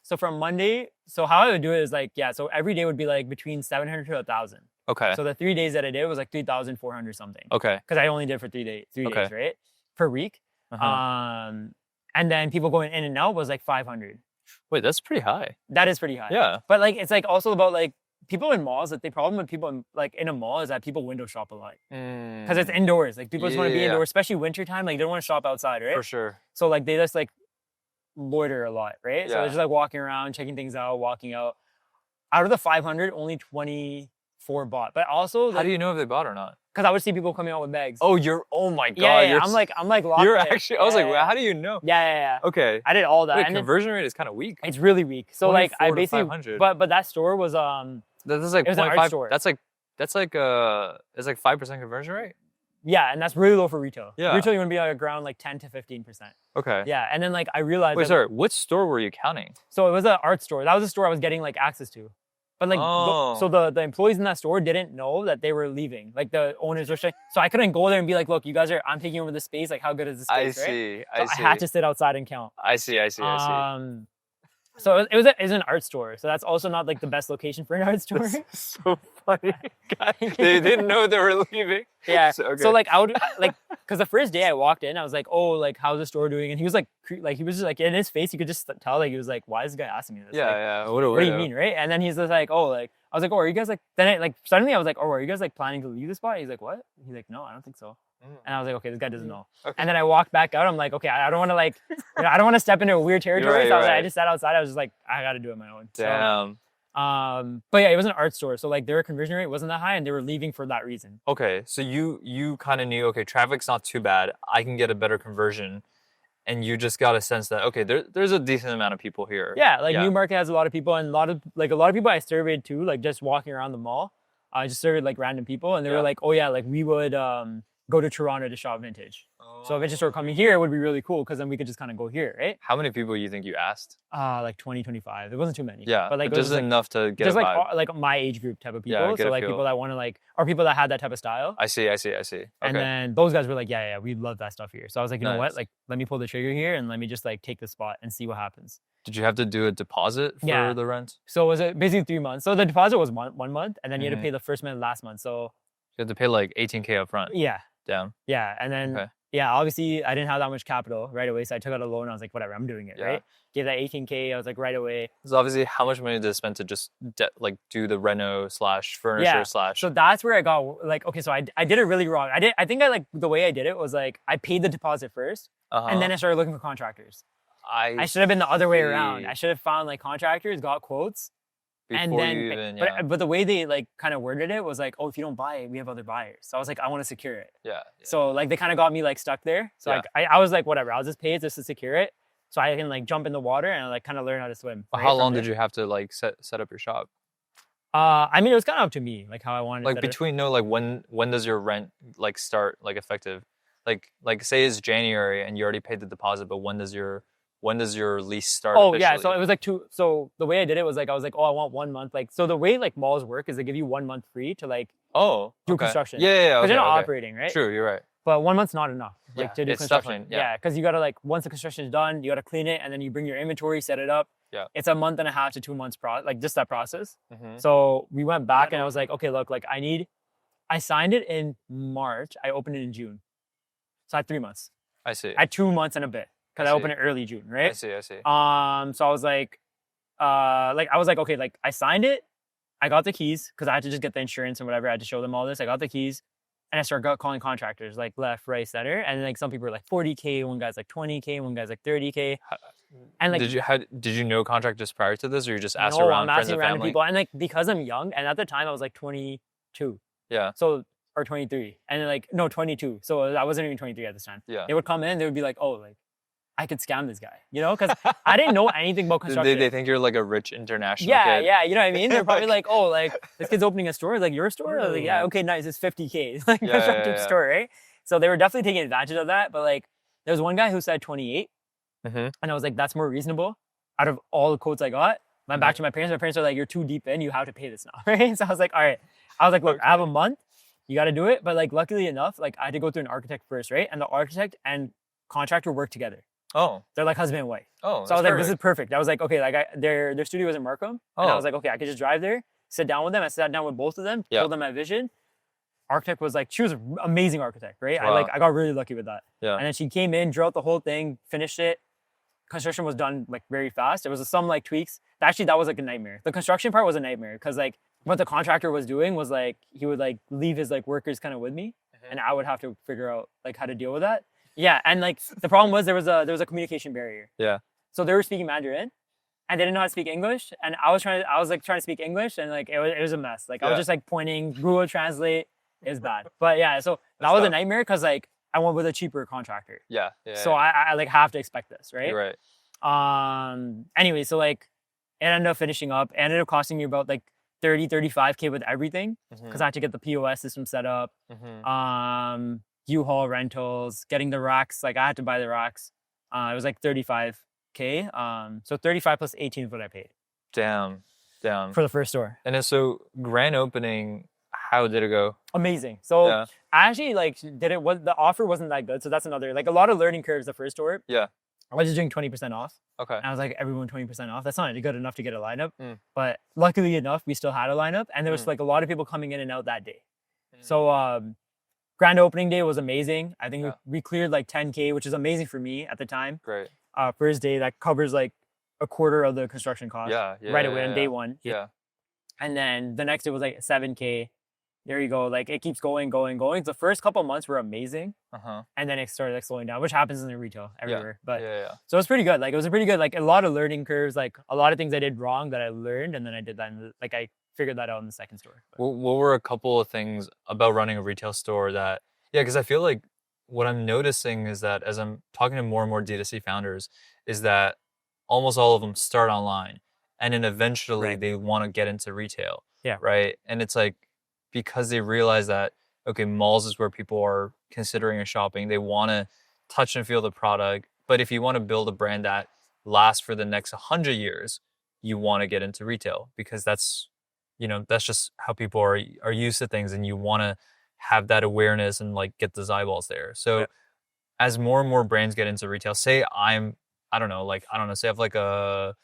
So from Monday. So how I would do it is like so every day would be like between 700 to 1,000.
Okay.
So the 3 days that I did was like 3,400 something.
Okay.
Because I only did it for 3 days, right, per week. And then people going in and out was like 500.
Wait, that's pretty high.
That is pretty high.
Yeah.
But like it's like also about like people in malls. Like the problem with people in a mall is that people window shop a lot because it's indoors. Like people just want to be indoors, especially wintertime. Like they don't want to shop outside, right?
For sure.
So like they just like loiter a lot, right? So they're just like walking around, checking things out, walking out. Out of the 500, only 24 bought. But also,
how do you know if they bought or not?
Because I would see people coming out with bags.
Oh my god!
Yeah. I'm like locked.
You're actually. I was like, well, how do you know?
Yeah.
Okay.
I did all that.
Wait, conversion rate is kind of weak.
It's really weak. So like I basically,
500.
but that store was
That's like
it was an art store.
That's like it's like 5% conversion rate.
Yeah, and that's really low for retail.
Yeah.
Retail you want to be like around like 10 to 15%.
Okay.
Yeah, and then like I realized.
Wait, sorry. What store were you counting?
So it was an art store. That was a store I was getting like access to. But like, so the employees in that store didn't know that they were leaving. Like the owners were saying, so I couldn't go there and be like, look, you guys I'm taking over the space. Like, how good is this space, right?
I see.
I had to sit outside and count.
I see.
So it was an art store. So that's also not like the best location for an art store.
That's so funny. God, they didn't know they were leaving.
Yeah. So like I would like, cause the first day I walked in, I was like, oh, like how's the store doing? And he was like he was just like in his face, you could just tell like he was like, why is this guy asking me this?
Yeah.
What do you mean, right? And then he's just like, oh, like I was like, oh, are you guys like? Then suddenly I was like, oh, are you guys like planning to leave the spot? He's like, what? He's like, no, I don't think so. And I was like, okay, this guy doesn't know. Okay. And then I walked back out. I'm like, okay, I don't want to like, I don't want to step into a weird territory. So I just sat outside. I was just like, I got to do it on my own.
Damn.
So, but yeah, it was an art store. So like their conversion rate wasn't that high and they were leaving for that reason.
Okay. So you kind of knew, okay, traffic's not too bad. I can get a better conversion. and you just got a sense that, okay, there's a decent amount of people here.
Yeah, like Newmarket has a lot of people, and a lot of people I surveyed too, like just walking around the mall. I just surveyed like random people, and they were like, oh yeah, like we would go to Toronto to shop vintage. So if it's just coming here, it would be really cool because then we could just kind of go here, right?
How many people you think you asked?
Like 20, 25. It wasn't too many.
Yeah,
but like
just enough to get
just
a vibe.
like my age group type of people.
Yeah,
so like people that want to like, or people that had that type of style.
I see. Okay.
And then those guys were like, yeah, we love that stuff here. So I was like, you know what? Like, let me pull the trigger here and let me just like take the spot and see what happens.
Did you have to do a deposit for the rent?
So it was basically 3 months. So the deposit was 1 month, and then you had to pay the first month last month. So
you had to pay like $18K up front.
Yeah.
Damn.
Yeah, and then obviously I didn't have that much capital right away, so I took out a loan. I was like, whatever, I'm doing it, right? Gave that 18K. I was like, right away.
So obviously, how much money did it spend to just like do the reno / furniture /
So that's where I got like, okay, so I did it really wrong. I think like the way I did it was like I paid the deposit first, and then I started looking for contractors. I should have been the other way around. I should have found like contractors, got quotes, and then but the way they like kind of worded it was like, oh, if you don't buy it, we have other buyers. So I was like, I want to secure it. So like they kind of got me like stuck there. So like I was like, whatever, I'll just pay it just to secure it, so I can like jump in the water and like kind of learn how to swim.
Right? How long did you have to like set up your shop?
I mean, it was kind of up to me, like how I wanted.
Like between like when does your rent like start like effective? Like say it's January and you already paid the deposit, but when does your lease start?
Oh officially? Yeah, so it was like so the way I did it was like I was like, oh, I want 1 month. Like, so the way like malls work is they give you 1 month free to like do construction.
Yeah.
Because you're not operating, right?
True, you're right.
But 1 month's not enough like to do construction.
Definitely,
yeah, because you gotta like once the construction is done, you gotta clean it, and then you bring your inventory, set it up.
Yeah.
It's a month and a half to 2 months like just that process. So we went back and I was like, okay, look, like I signed it in March. I opened it in June. So I had 3 months.
I see.
I had 2 months and a bit. Because I opened it early June, right?
I see.
So I was like okay, like I signed it, I got the keys because I had to just get the insurance and whatever. I had to show them all this. I got the keys, and I started calling contractors like left, right, center, and like some people were like 40K, one guy's like 20K, one guy's like 30K. And like,
did you know contractors prior to this, or you just asked around friends and family?
People, and like because I'm young, and at the time I was like 22.
Yeah.
So or 23, and like no 22. So I wasn't even 23 at this time.
Yeah.
They would come in, they would be like, oh, like, I could scam this guy, you know, because I didn't know anything about construction.
They think you're like a rich international kid.
Yeah, you know what I mean? They're probably like, oh, like, this kid's opening a store, like your store? Like, yeah, okay, nice, it's 50K, like, construction store, right? So they were definitely taking advantage of that, but like, there was one guy who said 28, and I was like, that's more reasonable. Out of all the quotes I got, went back to my parents are like, you're too deep in, you have to pay this now, right? So I was like, all right. I was like, look, I have a month, you got to do it, but like, luckily enough, like, I had to go through an architect first, right? And the architect and contractor work together.
Oh.
They're like husband and wife.
Oh,
so I was like, this is perfect. I was like, okay, like their studio was in Markham. And I was like, okay, I could just drive there, sit down with them. I sat down with both of them, told them my vision. Architect was like, she was an amazing architect, right?
Wow.
I got really lucky with that.
Yeah.
And then she came in, drew out the whole thing, finished it. Construction was done like very fast. There was some like tweaks. Actually, that was like a nightmare. The construction part was a nightmare because like what the contractor was doing was like, he would like leave his like workers kind of with me, and I would have to figure out like how to deal with that. Yeah, and like the problem was there was a communication barrier.
Yeah.
So they were speaking Mandarin, and they didn't know how to speak English, and I was trying to speak English, and like it was a mess. Like I was just like pointing, Google Translate. It was bad. But yeah, so that was a nightmare because like I went with a cheaper contractor.
Yeah.
So I like have to expect this, right?
You're right.
Anyway, so like it ended up finishing up. It ended up costing me about like 35K with everything because I had to get the POS system set up. U-Haul rentals, getting the racks. Like I had to buy the racks. It was like 35K. So 35 plus 18 is what I paid.
Damn.
For the first store.
And then so grand opening, how did it go?
Amazing. So I actually like the offer wasn't that good. So that's another, like a lot of learning curves the first store.
Yeah.
I was just doing 20% off.
Okay.
And I was like, everyone 20% off. That's not good enough to get a lineup. But luckily enough, we still had a lineup, and there was like a lot of people coming in and out that day. So grand opening day was amazing. I think we cleared like 10K, which is amazing for me at the time.
Great.
First day, that covers like a quarter of the construction cost. Right away on day one.
Yeah.
And then the next day was like 7K. There you go. Like it keeps going. The first couple months were amazing. And then it started like slowing down, which happens in the retail everywhere. But so it was pretty good. Like it was a pretty good, like a lot of learning curves, like a lot of things I did wrong that I learned. And then I did that. Like I figured that out in the second store.
What were a couple of things about running a retail store that, because I feel like what I'm noticing is that as I'm talking to more and more D2C founders, is that almost all of them start online, and then eventually they want to get into retail.
Yeah.
Right. And it's like, because they realize that, okay, malls is where people are considering and shopping. They want to touch and feel the product. But if you want to build a brand that lasts for the next 100 years, you want to get into retail, because that's, you know, that's just how people are used to things, and you want to have that awareness and like get those eyeballs there. So as more and more brands get into retail, say I have like a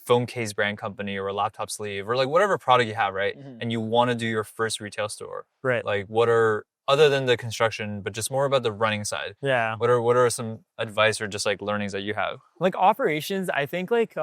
phone case brand company or a laptop sleeve or like whatever product you have, right? And you want to do your first retail store.
Right.
Like, what are, other than the construction, but just more about the running side.
Yeah.
What are some advice or just like learnings that you have?
Like operations, I think like,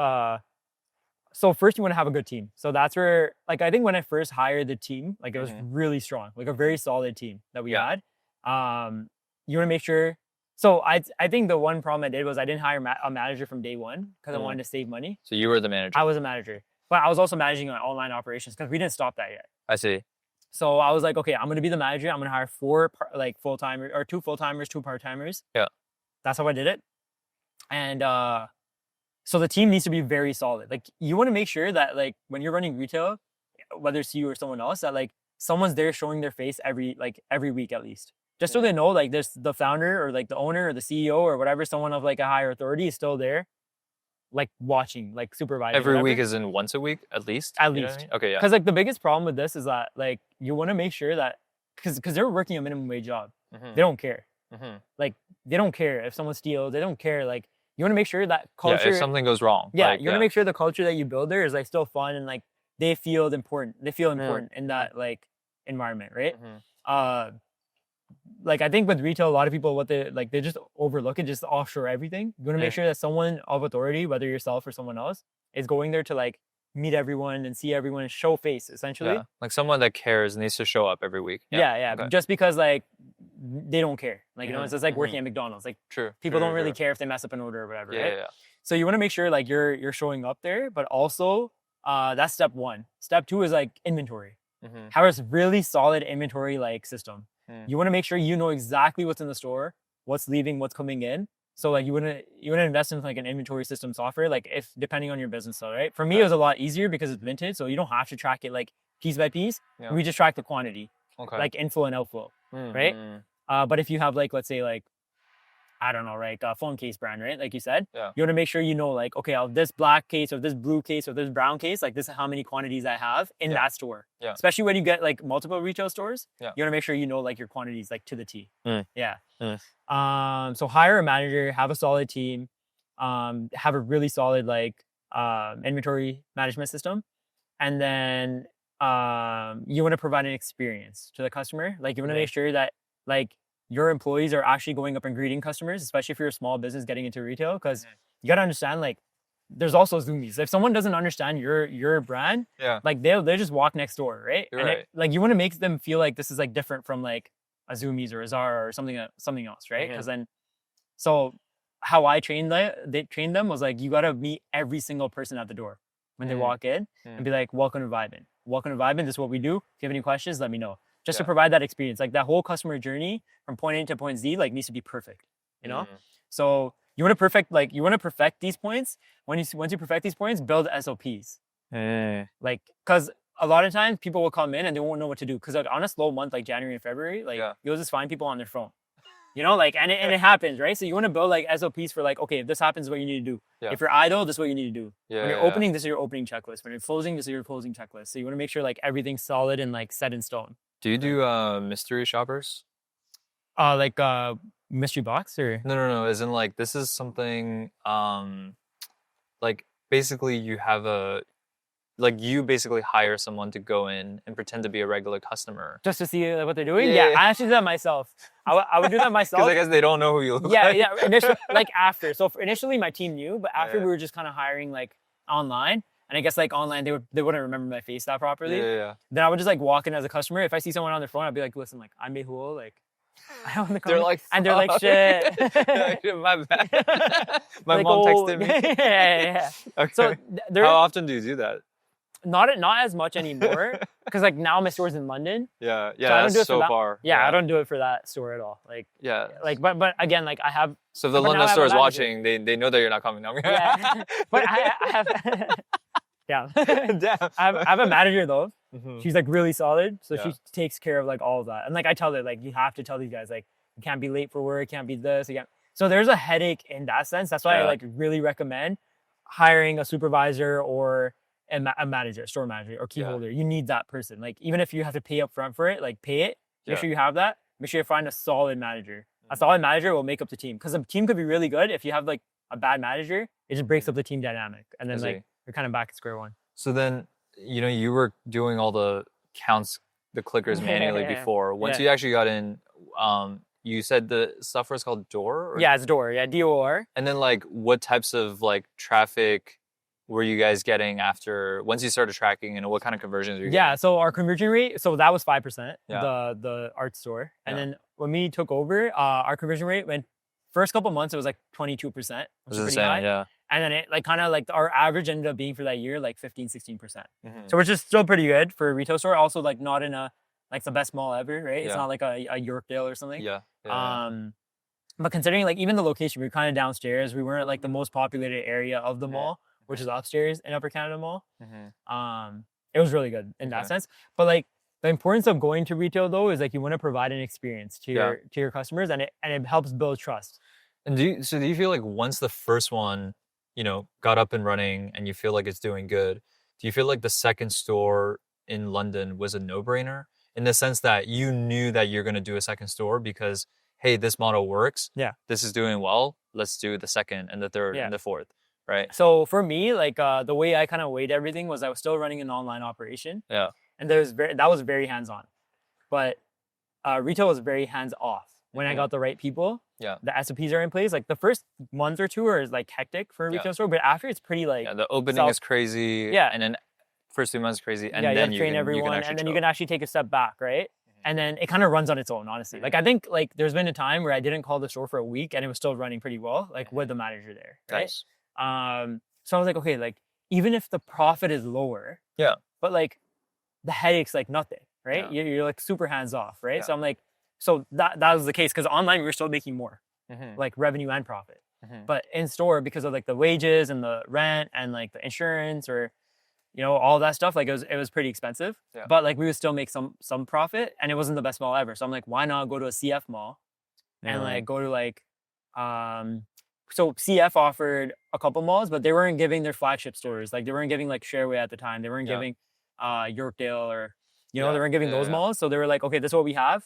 so first you want to have a good team. So that's where, like, I think when I first hired the team, like it was really strong, like a very solid team that we had. You want to make sure. So I think the one problem I did was I didn't hire a manager from day one because I wanted to save money.
So you were the manager?
I was a manager, but I was also managing my online operations because we didn't stop that yet.
I see.
So I was like, okay, I'm going to be the manager. I'm going to hire 4 full-timers or 2 full-timers, 2 part-timers.
Yeah.
That's how I did it. And so the team needs to be very solid. Like you want to make sure that like when you're running retail, whether it's you or someone else, that like someone's there showing their face every week at least. Just so they know like there's the founder or like the owner or the CEO or whatever, someone of like a higher authority is still there, like watching, like supervising.
Every week is in once a week at least?
At least.
Know what I mean? Okay, yeah.
Because like the biggest problem with this is that like you want to make sure that, because they're working a minimum wage job. They don't care. Like they don't care if someone steals. They don't care. Like you want to make sure that culture.
Yeah, if something goes wrong.
Yeah,
like,
you want to make sure the culture that you build there is like still fun and like they feel important. They feel important in that like environment, right? Like I think with retail, a lot of people they just overlook it, just offshore everything. You want to make sure that someone of authority, whether yourself or someone else, is going there to like meet everyone and see everyone and show face essentially.
Yeah. Like someone that cares needs to show up every week.
Yeah. Okay. Just because like they don't care. Like, you know, it's just like working at McDonald's. Like people don't really care if they mess up an order or whatever, right? Yeah. So you want to make sure like you're showing up there, but also that's step 1. Step 2 is like inventory. Have a really solid inventory like system. You want to make sure you know exactly what's in the store, what's leaving, what's coming in. So like you want to invest in like an inventory system software, like if depending on your business, so right? For me, it was a lot easier because it's vintage, so you don't have to track it like piece by piece. We just track the quantity, like inflow and outflow, right? But if you have like, let's say like, I don't know, like a phone case brand, right? Like you said, you want to make sure you know like, okay, of this black case or this blue case or this brown case, like this is how many quantities I have in that store. Especially when you get like multiple retail stores, you want to make sure you know like your quantities like to the T. So hire a manager, have a solid team, have a really solid like inventory management system, and then you want to provide an experience to the customer. Like you want to make sure that like your employees are actually going up and greeting customers, especially if you're a small business getting into retail, because you got to understand like there's also zoomies. If someone doesn't understand your brand, like they'll just walk next door, right? Like you want to make them feel like this is like different from like a Zoomies or a Zara or something else, right? Because then, so how I trained them was like you got to meet every single person at the door when they walk in and be like, welcome to Vibn. Welcome to Vibn. This is what we do. If you have any questions, let me know. Just to provide that experience, like that whole customer journey from point A to point Z, like needs to be perfect, you know? So you want to perfect these points. Once you perfect these points, build SOPs. Like, cause a lot of times people will come in and they won't know what to do. Cause like on a slow month, like January and February, like you'll just find people on their phone, you know, like, and it happens, right? So you want to build like SOPs for like, okay, if this happens, what you need to do. If you're idle, this is what you need to do. When you're opening, this is your opening checklist. When you're closing, this is your closing checklist. So you want to make sure like everything's solid and like set in stone.
Do you do mystery shoppers?
Like mystery box or?
No. As in like this is something like basically you have you basically hire someone to go in and pretend to be a regular customer.
Just to see what they're doing? Yeah. I actually do that myself. I would do that myself.
Because I guess they don't know who you look like.
Yeah. Initially, like after. So initially my team knew, but after we were just kind of hiring like online. And I guess like online, they wouldn't remember my face that properly. Then I would just like walk in as a customer. If I see someone on their phone, I'd be like, listen, like I'm Mehul, like I own the company. They're like, shit.
My bad. My
like,
mom texted me.
Yeah.
Okay.
So
how often do you do that?
not as much anymore because like now my store's in London.
Yeah,
So I don't do it
so
for that.
far.
Yeah, I don't do it for that store at all. Like but again, like I have.
So if the London store is watching, they know that you're not coming down.
Yeah, but I have. Yeah, I have a manager though. She's like really solid, so she takes care of like all of that. And like I tell her, like you have to tell these guys like you can't be late for work, can't be this, you can't. So there's a headache in that sense. That's why I like really recommend hiring a supervisor or a manager, store manager or key holder. You need that person. Like even if you have to pay up front for it, like pay it. Make sure you have that. Make sure you find a solid manager. A solid manager will make up the team because the team could be really good. If you have like a bad manager, it just breaks up the team dynamic, and then like you're kind of back at square one.
So then, you know, you were doing all the counts, the clickers manually before. Once you actually got in, you said the software is called Door?
Yeah, it's Door. Yeah, DOR.
And then like what types of like traffic were you guys getting once you started tracking, and what kind of conversions were you getting?
So our conversion rate, so that was 5%, the art store. And then when we took over, our conversion rate went, first couple months, it was like 22%, which is pretty high. And then it like kind of like our average ended up being for that year, like 15-16%. So which is still pretty good for a retail store. Also like not in a, like the best mall ever, right? It's not like a Yorkdale or something. But considering like even the location, we were kind of downstairs. We weren't like the most populated area of the mall, which is upstairs in Upper Canada Mall. It was really good in that sense. But like the importance of going to retail though is like you want to provide an experience to your customers, and it helps build trust.
And do you feel like once the first one, you know, got up and running and you feel like it's doing good, do you feel like the second store in London was a no-brainer in the sense that you knew that you're going to do a second store because, hey, this model works. This is doing well. Let's do the second and the third and the fourth, right?
So for me, like the way I kind of weighed everything was I was still running an online operation. And that was very hands-on. But retail was very hands-off. When I got the right people, the SOPs are in place. Like the first month or two are like hectic for a retail store, but after it's pretty like
the opening is crazy. And then first 2 months is crazy, and then you train everyone,
and then you can actually take a step back, right? And then it kind of runs on its own, honestly. Like I think like there's been a time where I didn't call the store for a week and it was still running pretty well, like with the manager there, right? So I was like, okay, like even if the profit is lower, but like the headache's like nothing, right? You're like super hands off, right? So I'm like. So that was the case because online we were still making more, like revenue and profit. But in store, because of like the wages and the rent and like the insurance or, you know, all that stuff, like it was pretty expensive. But like we would still make some profit, and it wasn't the best mall ever. So I'm like, why not go to a CF mall and like go to like, so CF offered a couple malls, but they weren't giving their flagship stores. Like they weren't giving like Shareway at the time. They weren't giving Yorkdale or, you know, they weren't giving those malls. So they were like, okay, this is what we have.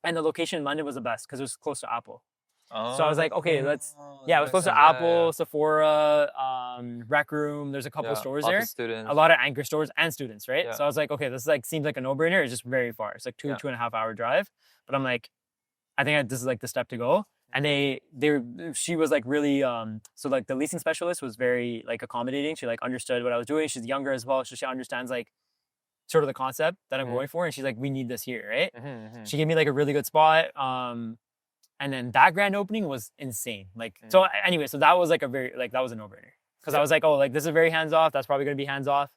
And the location in London was the best because it was close to Apple. So I was like, okay, it was close to Apple, Sephora, Rec Room. There's a couple of stores there. A lot of anchor stores and students, right? So I was like, okay, this like seems like a no-brainer. It's just very far. It's like 2.5 hour drive. But I'm like, I think this is like the step to go. And she was like really, so like the leasing specialist was very like accommodating. She like understood what I was doing. She's younger as well, so she understands like sort of the concept that I'm going for, and she's like, we need this here, right? She gave me like a really good spot, and then that grand opening was insane. Like so anyway, so that was like that was a no-brainer because I was like, oh, like this is very hands-off, that's probably going to be hands-off.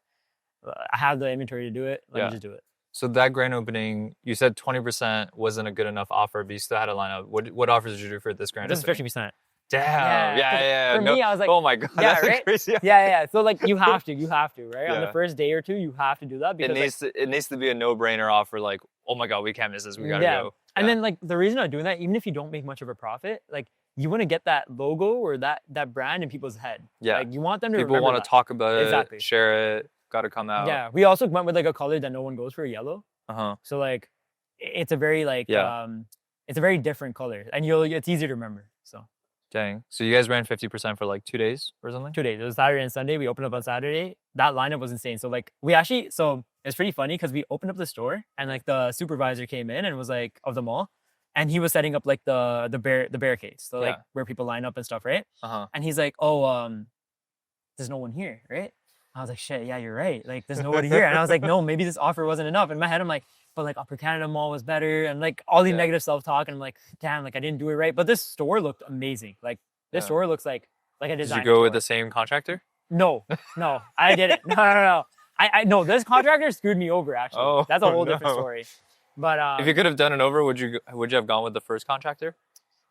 I have the inventory to do it, let me just do it.
So that grand opening, you said 20% wasn't a good enough offer, but you still had a lineup. What offers did you do for this grand opening?
This is 50%.
Damn. Yeah.
For me, I was like,
oh my God, that's
right?
crazy.
Yeah. So like you have to, right? On the first day or two, you have to do that because
it needs to be a no-brainer offer. Like, oh my God, we can't miss this. We gotta go.
And then like the reason I'm doing that, even if you don't make much of a profit, like you want to get that logo or that brand in people's head. Like you want them to
people want to talk about
it,
share it, gotta come out.
Yeah. We also went with like a color that no one goes for, yellow. So like it's a very like it's a very different color, and it's easy to remember. So.
Dang. So you guys ran 50% for like 2 days or something?
2 days. It was Saturday and Sunday. We opened up on Saturday. That lineup was insane. So like so it's pretty funny because we opened up the store and like the supervisor came in and was like of the mall, and he was setting up like the barricades. So like where people line up and stuff, right? And he's like, oh, there's no one here, right? I was like, shit, yeah, you're right. Like there's nobody here. And I was like, no, maybe this offer wasn't enough. In my head, I'm like, but like Upper Canada Mall was better, and like all these negative self-talk, and I'm like, damn, like I didn't do it right. But this store looked amazing. Like this store looks like a designer.
Did you go with the same contractor?
No, I didn't. No. I know this contractor screwed me over actually.
Oh,
that's a whole different story. But
if you could have done it over, would you have gone with the first contractor?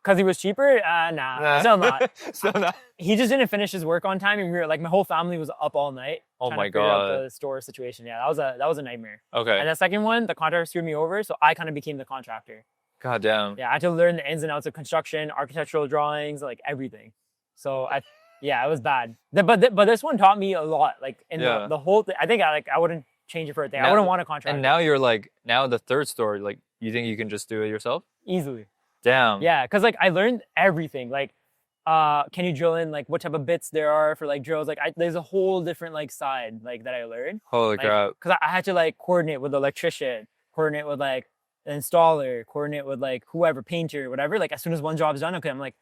Because he was cheaper? Nah, still not.
Still not.
He just didn't finish his work on time, and we were like, my whole family was up all night.
Oh
trying
my
to figure out
God.
the store situation. Yeah, that was a nightmare.
Okay.
And the second one, the contractor screwed me over, so I kind of became the contractor.
God damn.
Yeah, I had to learn the ins and outs of construction, architectural drawings, like everything. So it was bad. But this one taught me a lot. Like in the whole thing, I think I wouldn't change it for a thing. I wouldn't want a contractor.
And now you're like, now the third store, like you think you can just do it yourself?
Easily.
Damn.
Yeah, because like I learned everything. Like, can you drill in like what type of bits there are for like drills? Like there's a whole different like side like that I learned.
Holy crap.
Because I had to like coordinate with the electrician, coordinate with like the installer, coordinate with like whoever, painter, whatever. Like as soon as one job's done, okay, I'm like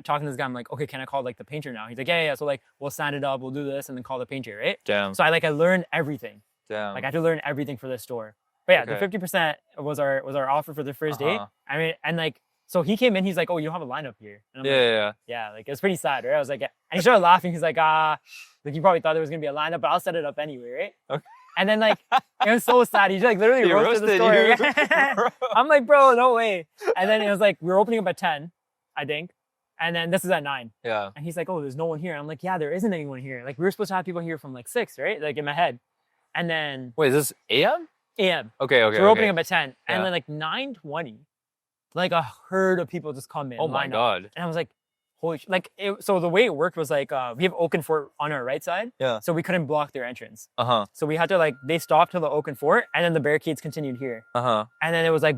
talking to this guy. I'm like, okay, can I call like the painter now? He's like, yeah. So like we'll sand it up, we'll do this, and then call the painter, right?
Damn.
So I learned everything.
Damn.
Like I had to learn everything for this store. But yeah, the 50% was our offer for the first date. I mean, and like. So he came in, he's like, oh, you don't have a lineup here. And I'm yeah, like it was pretty sad, right? I was like, and he started laughing. He's like, like you probably thought there was gonna be a lineup, but I'll set it up anyway, right? Okay. And then like, it was so sad. He just like literally roasted the store. I'm like, bro, no way. And then it was like, we were opening up at 10, I think. And then this is at 9.
Yeah.
And he's like, oh, there's no one here. I'm like, yeah, there isn't anyone here. Like we were supposed to have people here from like 6, right? Like in my head. And then.
Wait, is this AM?
AM.
Okay.
So we're opening up at 10. And then like 9:20. Like a herd of people just come in.
Oh my God.
And I was like, holy sh-. Like, so the way it worked was like, we have Oaken Fort on our right side.
Yeah.
So we couldn't block their entrance.
Uh-huh.
So we had to like, they stopped to the Oaken Fort and then the barricades continued here.
Uh-huh.
And then it was like,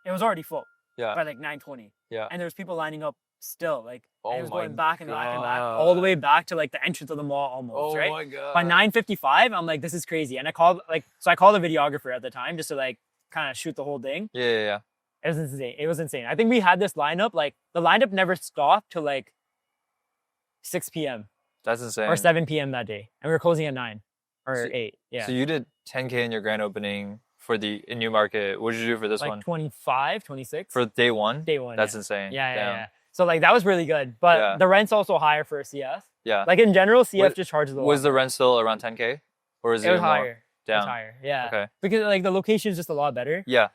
it was already full.
Yeah.
By like 9:20.
Yeah.
And there was people lining up still. Like,
oh
it was going back and back and
God.
back, all the way back to like the entrance of the mall almost, right?
Oh my God.
By 9:55, I'm like, this is crazy. And I called a videographer at the time just to like kind of shoot the whole thing.
Yeah.
It was insane. It was insane. I think we had this lineup, like the lineup never stopped till like 6 p.m.
That's insane.
Or 7 p.m. that day. And we were closing at 9 or 8. Yeah.
So you did 10K in your grand opening in New Market. What did you do for this one?
25, 26.
For day one?
Day one.
That's insane.
Yeah. So like that was really good. But the rent's also higher for a CF.
Yeah.
Like in general, CF just charges a lot.
Was the rent still around 10K? Or is it
was
more?
higher.
Down.
It's higher, yeah.
Okay.
Because like the location is just a lot better.
Yeah.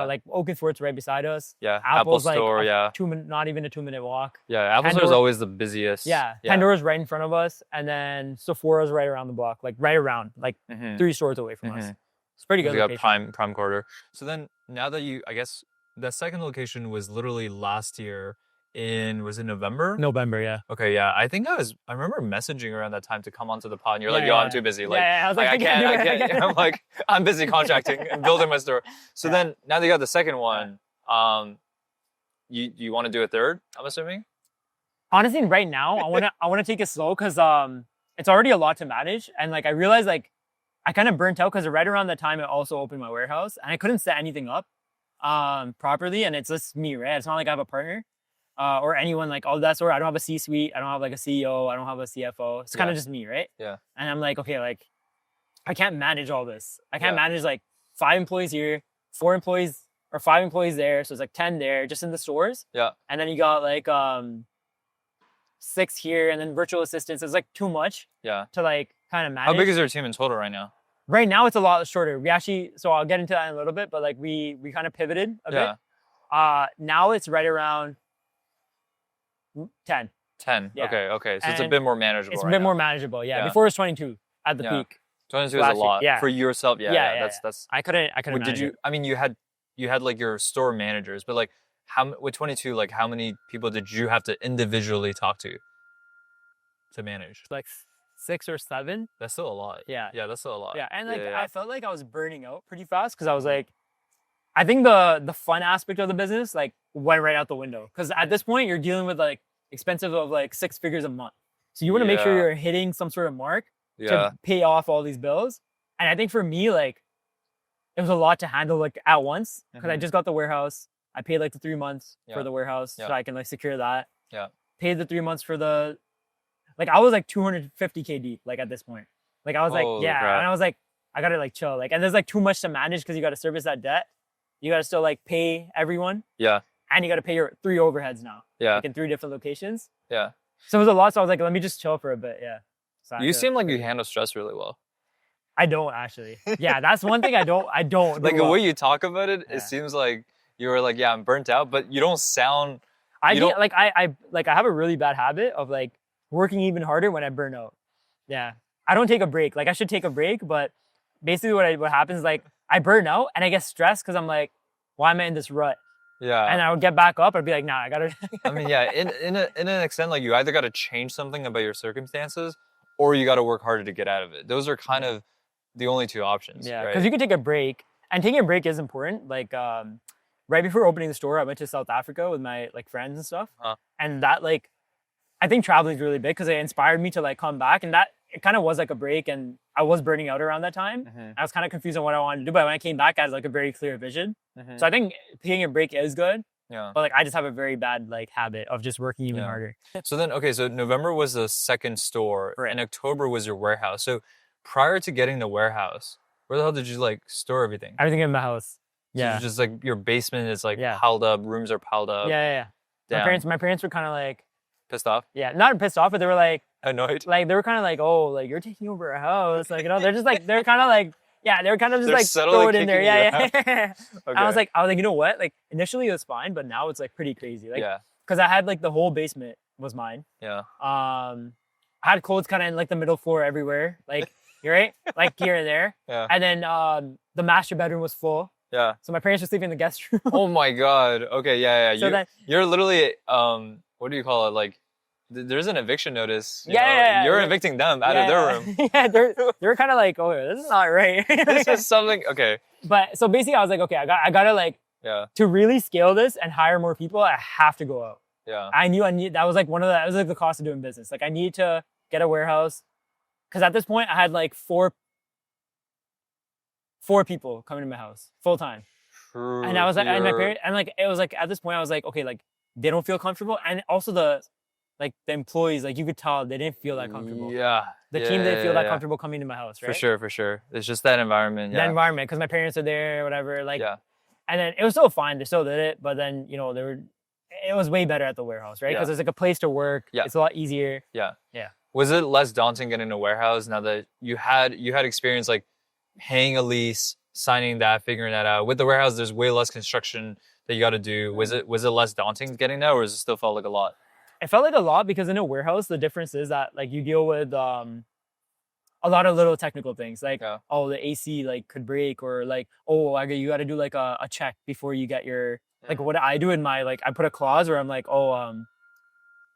Like Oaken Fort's right beside us.
Yeah. Apple Store,
like not even a 2-minute walk.
Yeah. Apple Store is always the busiest.
Yeah. Pandora's right in front of us, and then Sephora's right around the block, like right around, like 3 stores away from us. It's pretty good.
You got prime quarter. So then now that I guess the second location was literally last year. Was it November?
November, yeah.
Okay, yeah. I remember messaging around that time to come onto the pod, and you're like, yo, I'm too busy. Like,
I was like,
I can't. I'm like, I'm busy contracting and building my store. So then, now that you got the second one, you want to do a third, I'm assuming?
Honestly, right now, I wanna take it slow because it's already a lot to manage. And like I realized like I kind of burnt out because right around the time I also opened my warehouse and I couldn't set anything up properly. And it's just me, right? It's not like I have a partner. Or anyone like all that sort. I don't have a C-suite. I don't have like a CEO. I don't have a CFO. It's kind of just me, right?
Yeah.
And I'm like, okay, like I can't manage all this. I can't manage like 5 employees here, 4 employees or 5 employees there. So it's like 10 there just in the stores.
Yeah.
And then you got like 6 here and then virtual assistants. It's like too much.
Yeah.
To like kind of manage.
How big is your team in total right now?
Right now it's a lot shorter. So I'll get into that in a little bit, but like we kind of pivoted a bit. Now it's right around 10.
10. Yeah. Okay. So it's a bit more manageable.
It's a bit more manageable. Yeah. Before it was 22 at the peak.
22 is a lot for yourself. That's.
I couldn't.
Did you? I mean, you had like your store managers, but like with 22, like how many people did you have to individually talk to manage?
Like 6 or 7.
That's still a lot.
Yeah.
Yeah, that's still a lot.
Yeah, and like I felt like I was burning out pretty fast because I was like, I think the fun aspect of the business like went right out the window because at this point you're dealing with like expensive of like 6 figures a month, so you want to make sure you're hitting some sort of mark to pay off all these bills. And I think for me like it was a lot to handle like at once because I just got the warehouse. I paid like the 3 months for the warehouse so I can like secure that.
Yeah. Paid
the 3 months for the like I was like 250K deep like at this point. Like I was like and I was like I gotta like chill like and there's like too much to manage because you got to service that debt. You got to still like pay everyone. Yeah. And you got to pay your 3 overheads now. Yeah. Like in 3 different locations. Yeah. So it was a lot. So I was like, let me just chill for a bit. Yeah. So
you seem like you handle stress really well.
I don't actually. Yeah, that's one thing I don't.
Like the way you talk about it, it seems like you were like, yeah, I'm burnt out, but you don't sound.
I have a really bad habit of like working even harder when I burn out. Yeah, I don't take a break. Like I should take a break, but basically what happens is like I burn out and I get stressed because I'm like, why am I in this rut?
Yeah.
And I would get back up. I'd be like, nah, I gotta.
I mean, yeah, in an extent, like you either got to change something about your circumstances, or you got to work harder to get out of it. Those are kind of the only two options.
Yeah, because you can take a break, and taking a break is important. Like right before opening the store, I went to South Africa with my like friends and stuff, and that like, I think traveling is really big because it inspired me to like come back, and that it kind of was like a break, and I was burning out around that time. I was kind of confused on what I wanted to do, but when I came back, I had like a very clear vision. So I think taking a break is good. Yeah. But like I just have a very bad like habit of just working even harder.
So then, okay, so November was the second store, and October was your warehouse. So prior to getting the warehouse, where the hell did you like store everything?
Everything in my house.
Yeah. So just like your basement is like piled up, rooms are piled up.
Yeah. My parents were kind of like
pissed off.
Yeah, not pissed off, but they were like
annoyed.
Like they were kind of like, oh, like you're taking over a house, like they're just like they're kind of like. Yeah, they were kind of just like throw it in there. Yeah. Okay. I was like, you know what? Like initially it was fine, but now it's like pretty crazy. Like, because I had like the whole basement was mine.
Yeah.
I had clothes kind of in like the middle floor everywhere, like you're right, like here and there. Yeah. And then the master bedroom was full.
Yeah.
So my parents were sleeping in the guest room.
Oh my god. Okay. Yeah. So you're literally what do you call it? Like. There's an eviction notice. You're evicting them out of their room.
Yeah, they're kind of like, oh, this is not right.
This is something, okay.
But so basically I was like, okay, I gotta like, to really scale this and hire more people, I have to go out.
Yeah.
I knew that was like that was like the cost of doing business. Like I need to get a warehouse. Cause at this point I had like four people coming to my house full time.
True.
And I was like, and my parents, and like, it was like, at this point I was like, okay, like they don't feel comfortable. And also the employees, like you could tell they didn't feel that comfortable.
Yeah.
The team didn't feel that comfortable coming to my house, right?
For sure. It's just that environment.
That environment, because my parents are there, whatever. Like, and then it was still fine. They still did it, but then it was way better at the warehouse, right? Because it's like a place to work. Yeah. It's a lot easier.
Yeah. Was it less daunting getting a warehouse now that you had experience like paying a lease, signing that, figuring that out? With the warehouse, there's way less construction that you got to do. Was it less daunting getting that, or does it still felt like a lot?
It felt like a lot because in a warehouse, the difference is that like you deal with a lot of little technical things like, oh, the AC like could break, or like, oh, you got to do like a check before you get your, like what I do in my, like I put a clause where I'm like, oh, I'm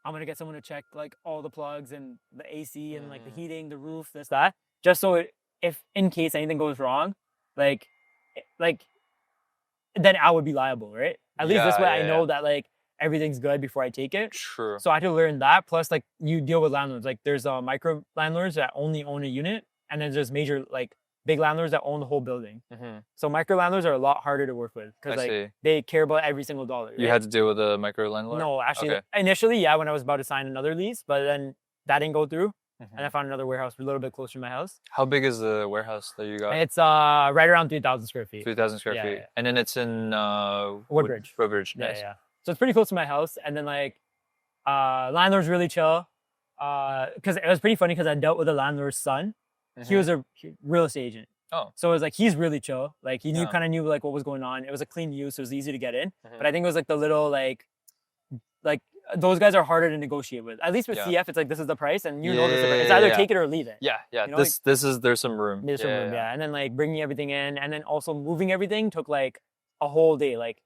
going to get someone to check like all the plugs and the AC and like the heating, the roof, this, that, just so if in case anything goes wrong, like then I would be liable, right? At least this way I know that like, everything's good before I take it.
True.
So I had to learn that. Plus, like you deal with landlords. Like there's micro landlords that only own a unit, and then there's major like big landlords that own the whole building. So micro landlords are a lot harder to work with because like they care about every single dollar. Right?
You had to deal with a micro landlord?
No, actually, initially, when I was about to sign another lease, but then that didn't go through, and I found another warehouse a little bit closer to my house.
How big is the warehouse that you got?
It's right around 3,000 square feet.
3,000 square feet, and then it's in
Woodbridge.
Woodbridge, nice.
Yeah. So it's pretty close to my house. And then like, landlord's really chill. Cause it was pretty funny because I dealt with the landlord's son. He was a real estate agent.
Oh.
So it was like, he's really chill. Like he kind of knew like what was going on. It was a clean use. So it was easy to get in. But I think it was like the little like those guys are harder to negotiate with. At least with CF, it's like, this is the price and this is the price. It's either take it or leave it.
Yeah.
You know,
there's some room.
There's some room, And then like bringing everything in and then also moving everything took like a whole day, like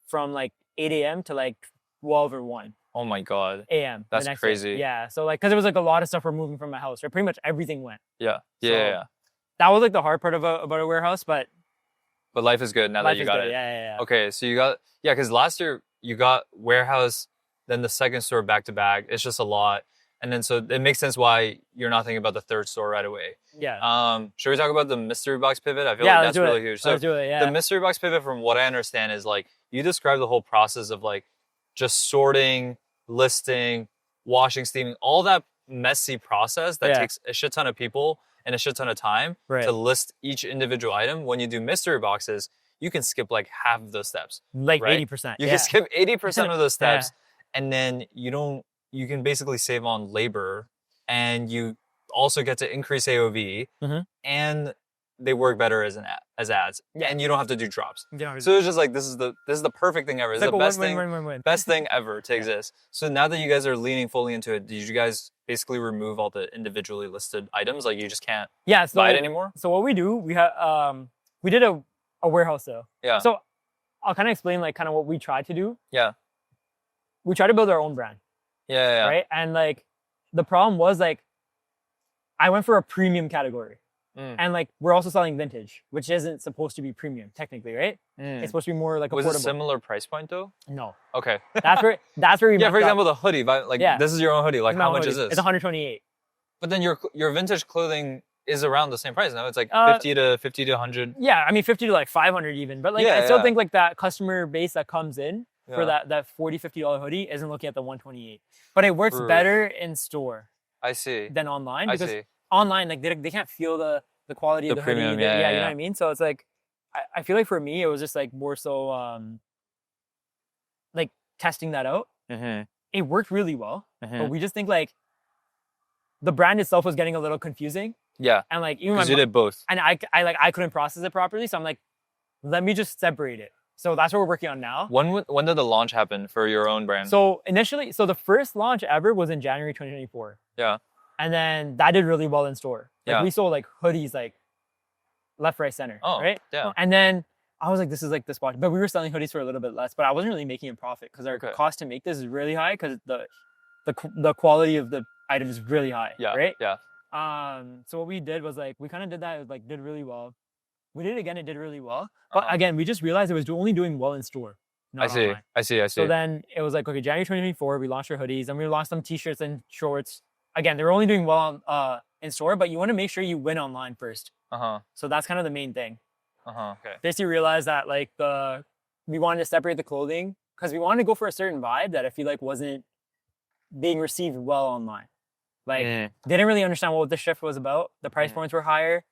from like 8 a.m. to like 12 or 1.
Oh my God.
a.m.
That's crazy.
Day. Yeah. So like, cause it was like a lot of stuff removing from my house, right? Pretty much everything went.
Yeah.
That was like the hard part about a warehouse, but
life is good now that you got it.
Yeah.
Okay. So you got, cause last year you got warehouse, then the second store back to back. It's just a lot. And then, so it makes sense why you're not thinking about the third store right away.
Yeah.
Should we talk about the mystery box pivot? I feel like that's really huge. So
let's do it,
the mystery box pivot, from what I understand, is like, you describe the whole process of like just sorting, listing, washing, steaming, all that messy process that takes a shit ton of people and a shit ton of time to list each individual item. When you do mystery boxes, you can skip like half of those steps.
Like 80%.
You can skip 80% of those steps, and then you can basically save on labor, and you also get to increase AOV, and they work better as ads, and you don't have to do drops. So it's just like this is the perfect thing ever. This is the best thing ever to exist. So now that you guys are leaning fully into it, did you guys basically remove all the individually listed items? Like you just can't buy it anymore?
So what we do, we did a warehouse sale.
Yeah.
So I'll kind of explain like kind of what we tried to do.
Yeah.
We tried to build our own brand.
Yeah.
Right? And like the problem was like I went for a premium category. And like we're also selling vintage, which isn't supposed to be premium technically, right? It's supposed to be more like affordable.
Was it a similar price point though?
No.
Okay.
That's where we
for example, the hoodie, like this is your own hoodie. Like how much is this?
It's 128.
But then your vintage clothing is around the same price now. It's like 50 to 100.
Yeah, I mean 50 to like 500 even. But like I still think like that customer base that comes in for that $40, $50 hoodie isn't looking at the 128. But it works better in store.
I see.
Than online because online like they can't feel the quality of the
premium,
hoodie. You know what I mean? So it's like I feel like for me it was just like more so like testing that out. It worked really well, but we just think like the brand itself was getting a little confusing.
Yeah.
And like even
you did both.
And I couldn't process it properly, so I'm like, let me just separate it. So that's what we're working on now.
When did the launch happen for your own brand?
So initially, the first launch ever was in January 2024.
Yeah.
And then that did really well in store. Like we sold like hoodies like left, right, center.
Oh,
right?
Yeah.
And then I was like, this is like the spot. But we were selling hoodies for a little bit less, but I wasn't really making a profit because our cost to make this is really high because the quality of the item is really high.
Yeah.
Right?
Yeah.
So what we did was like we kind of did that. It like did really well. We did it again. It did really well. But again, we just realized it was only doing well in store.
I see.
So then it was like, okay, January 2024, we launched our hoodies and we launched some t-shirts and shorts. Again, they were only doing well in store, but you want to make sure you win online first. So that's kind of the main thing.
Okay.
Basically realized that like we wanted to separate the clothing because we wanted to go for a certain vibe that I feel like wasn't being received well online. Like they didn't really understand what the shift was about. The price points were higher.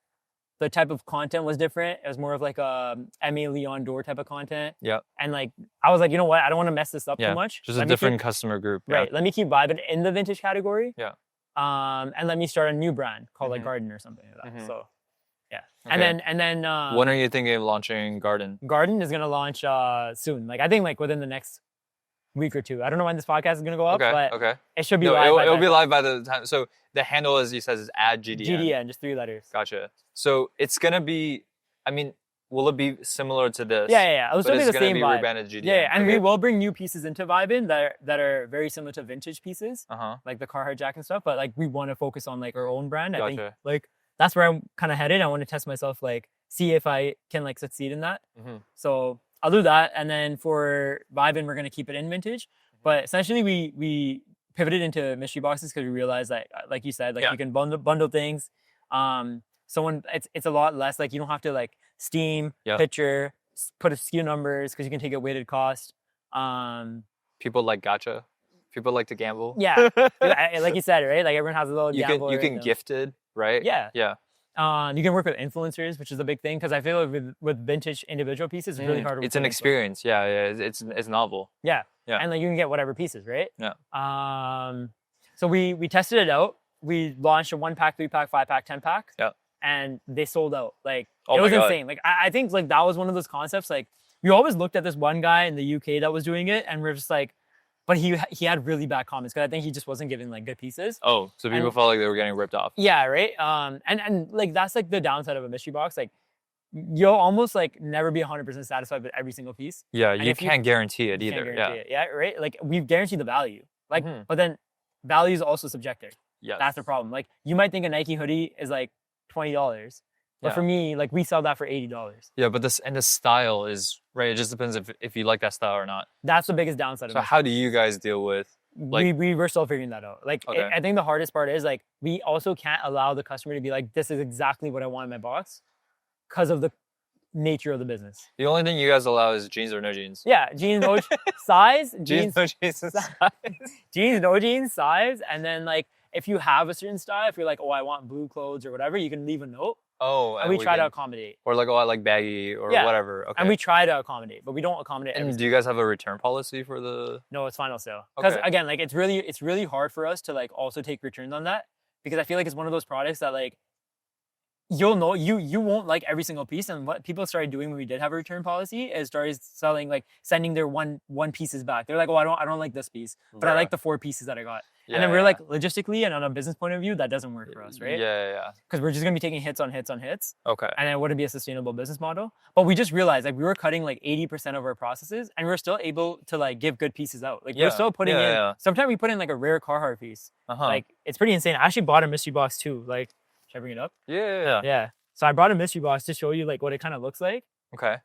The type of content was different. It was more of like a Aimé Leon Dore type of content.
Yeah.
And like, I was like, you know what? I don't want to mess this up too much.
Just a different customer group.
Right. Let me keep vibing in the vintage category.
Yeah.
And let me start a new brand called like Garden or something like that. So yeah. Okay. And then
when are you thinking of launching Garden?
Garden is gonna launch soon. Like I think like within the next week or two. I don't know when this podcast is gonna go up, but it should be live.
It'll be live by the time. So the handle, as you said, is @GDN.
GDN, just 3 letters.
Gotcha. So it's gonna be. I mean, will it be similar to this?
Yeah. It'll still be the same vibe.
Rebranded GDN.
Yeah, and we will bring new pieces into Vibn that are very similar to vintage pieces, like the Carhartt jacket and stuff. But like we want to focus on like our own brand. I think like that's where I'm kind of headed. I want to test myself, like see if I can like succeed in that. So I'll do that, and then for Vibn, we're gonna keep it in vintage. But essentially, we pivoted into mystery boxes because we realized that, like you said, like you can bundle things. It's a lot less. Like you don't have to like steam, picture, put a SKU numbers because you can take a weighted cost.
People like gotcha. People like to gamble.
Yeah, like you said, right? Like everyone has a little gamble.
You can gift it, right?
Yeah. You can work with influencers, which is a big thing because I feel like with vintage individual pieces, it's really hard to work.
It's an experience. Yeah. It's novel.
Yeah. And like you can get whatever pieces, right?
Yeah.
So we tested it out. We launched a 1-pack, 3-pack, 5-pack, 10-pack.
Yeah.
And they sold out. Like it was insane. Like I think like that was one of those concepts. Like we always looked at this one guy in the UK that was doing it, and we're just like, but he had really bad comments because I think he just wasn't giving like good pieces.
Oh, so people felt like they were getting ripped off.
Yeah, right. And like that's like the downside of a mystery box. Like you'll almost like never be 100% satisfied with every single piece.
Yeah, you can't guarantee it either.
Yeah, right. Like we've guaranteed the value. Like, but then value is also subjective.
Yeah, that's
the problem. Like you might think a Nike hoodie is like $20. But for me, like we sell that for $80.
Yeah, but the style is right. It just depends if you like that style or not.
That's the biggest downside.
So how do you guys deal with? Like
we were still figuring that out. Like I think the hardest part is like we also can't allow the customer to be like, this is exactly what I want in my box, because of the nature of the business.
The only thing you guys allow is jeans or no jeans.
Yeah, jeans, no size,
jeans, no jeans, size.
Jeans, no jeans, size, and then like if you have a certain style, if you're like, oh, I want blue clothes or whatever, you can leave a note.
Oh,
and we try to accommodate.
Or like, oh, I like baggy or whatever. Okay.
And we try to accommodate, but we don't accommodate.
And do you guys have a return policy for the?
No, it's final sale. Because again, like it's really hard for us to like also take returns on that, because I feel like it's one of those products that like you'll know you won't like every single piece. And what people started doing when we did have a return policy is started selling, like sending their one pieces back. They're like, oh, I don't like this piece, but I like the 4 pieces that I got. And then we're like, logistically and on a business point of view, that doesn't work for us, right?
Yeah.
Because we're just gonna be taking hits on hits on hits.
Okay.
And it wouldn't be a sustainable business model. But we just realized like we were cutting like 80% of our processes, and we were still able to like give good pieces out. Like we're still putting in. Sometimes we put in like a rare Carhartt piece. Like it's pretty insane. I actually bought a mystery box too. Like, should I bring it up?
Yeah.
So I brought a mystery box to show you like what it kind of looks like.
Okay.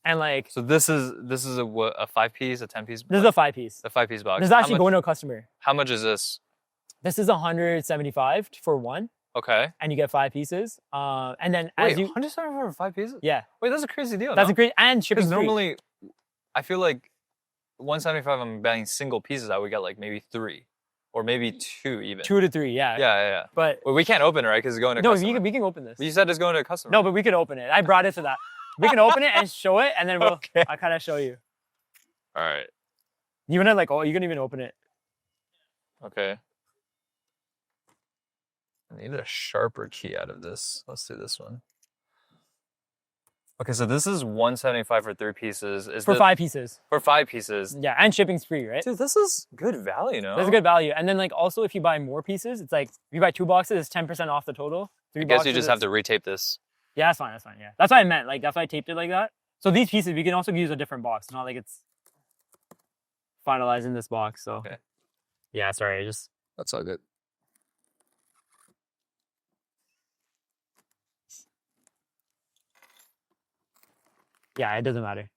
And like,
so this is a what, a 5-piece, a 10-piece?
This is a 5-piece.
A 5-piece box.
This is actually going to a customer.
How much is this?
This is 175 for one.
Okay.
And you get 5 pieces. And then
as you 175 for 5 pieces?
Yeah.
Wait, that's a crazy deal.
That's a crazy, and shipping.
Normally, I feel like 175. I'm buying single pieces. I would get like maybe 3. Or maybe 2 even.
2 to 3, yeah.
Yeah.
But
we can't open it, right? Because it's going to customer.
No, we can open this.
But you said it's going to a customer.
No, but we can open it. I brought it to that. We can open it and show it, and then I'll kind of show you.
All right.
You wanna like? Oh, you can even open it.
Okay. I need a sharper key out of this. Let's do this one. Okay, so this is 175 for 3 pieces.
For 5 pieces.
For 5 pieces.
Yeah, and shipping's free, right?
Dude, this is good value, no?
That's a good value. And then like also if you buy more pieces, it's like if you buy 2 boxes, it's 10% off the total. 3
I guess
boxes,
you just have to retape this.
Yeah, that's fine. Yeah, that's what I meant. Like that's why I taped it like that. So these pieces we can also use a different box. It's not like it's finalized in this box. So
okay.
Yeah, sorry.
That's all good.
Yeah, it doesn't matter.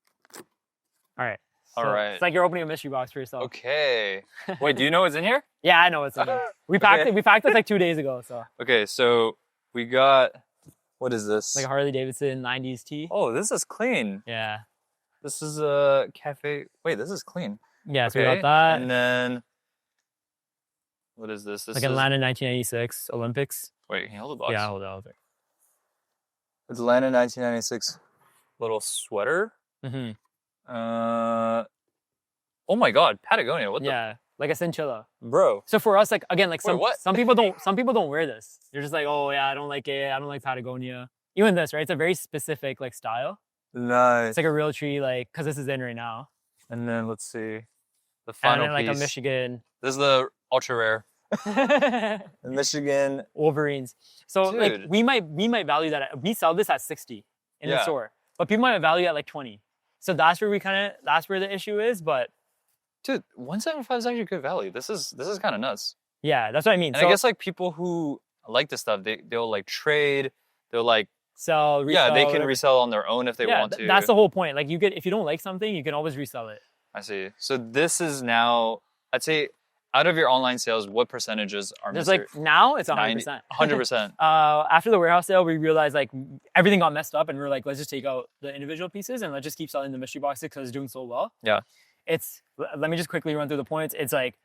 All right.
All right.
It's like you're opening a mystery box for yourself.
Okay. Wait, do you know what's in here?
Yeah, I know what's in here. We packed it. We packed it like 2 days ago. So.
Okay, so we got. What is this?
Like a Harley Davidson 90s tee.
Oh, this is clean.
Yeah.
This is a cafe. Wait, this is clean.
Yeah, so we got that.
And then. What is this? This
like Atlanta 1996 Olympics.
Wait, can you hold the box?
Yeah, hold it.
It's Atlanta 1996 little sweater.
Mm-hmm.
Oh my God, Patagonia. What the?
Yeah, like a cinchilla,
bro.
So for us, like again, like some people don't wear this. They're just like, oh yeah, I don't like it. I don't like Patagonia. Even this, right? It's a very specific like style.
Nice.
It's like a real tree, like because this is in right now.
And then let's see, the final
and then,
piece.
Like a Michigan.
This is the ultra rare. The Michigan
Wolverines. So
dude.
Like we might value that. We sell this at 60 in the store, but people might value it at like 20. So that's where that's where the issue is. But
dude, 175 is actually good value. This is kind of nuts.
Yeah, that's what I mean.
And I guess like people who like this stuff, they'll like trade, they'll like
sell, resell.
Yeah, they can resell on their own if they want to.
That's the whole point. Like if you don't like something, you can always resell it.
I see. So this is now, I'd say, out of your online sales, what percentages are
There's like now it's 100%.
100%.
After the warehouse sale, we realized like everything got messed up, and we were like, let's just take out the individual pieces and let's just keep selling the mystery boxes because it's doing so well.
Yeah.
Let me just quickly run through the points. It's like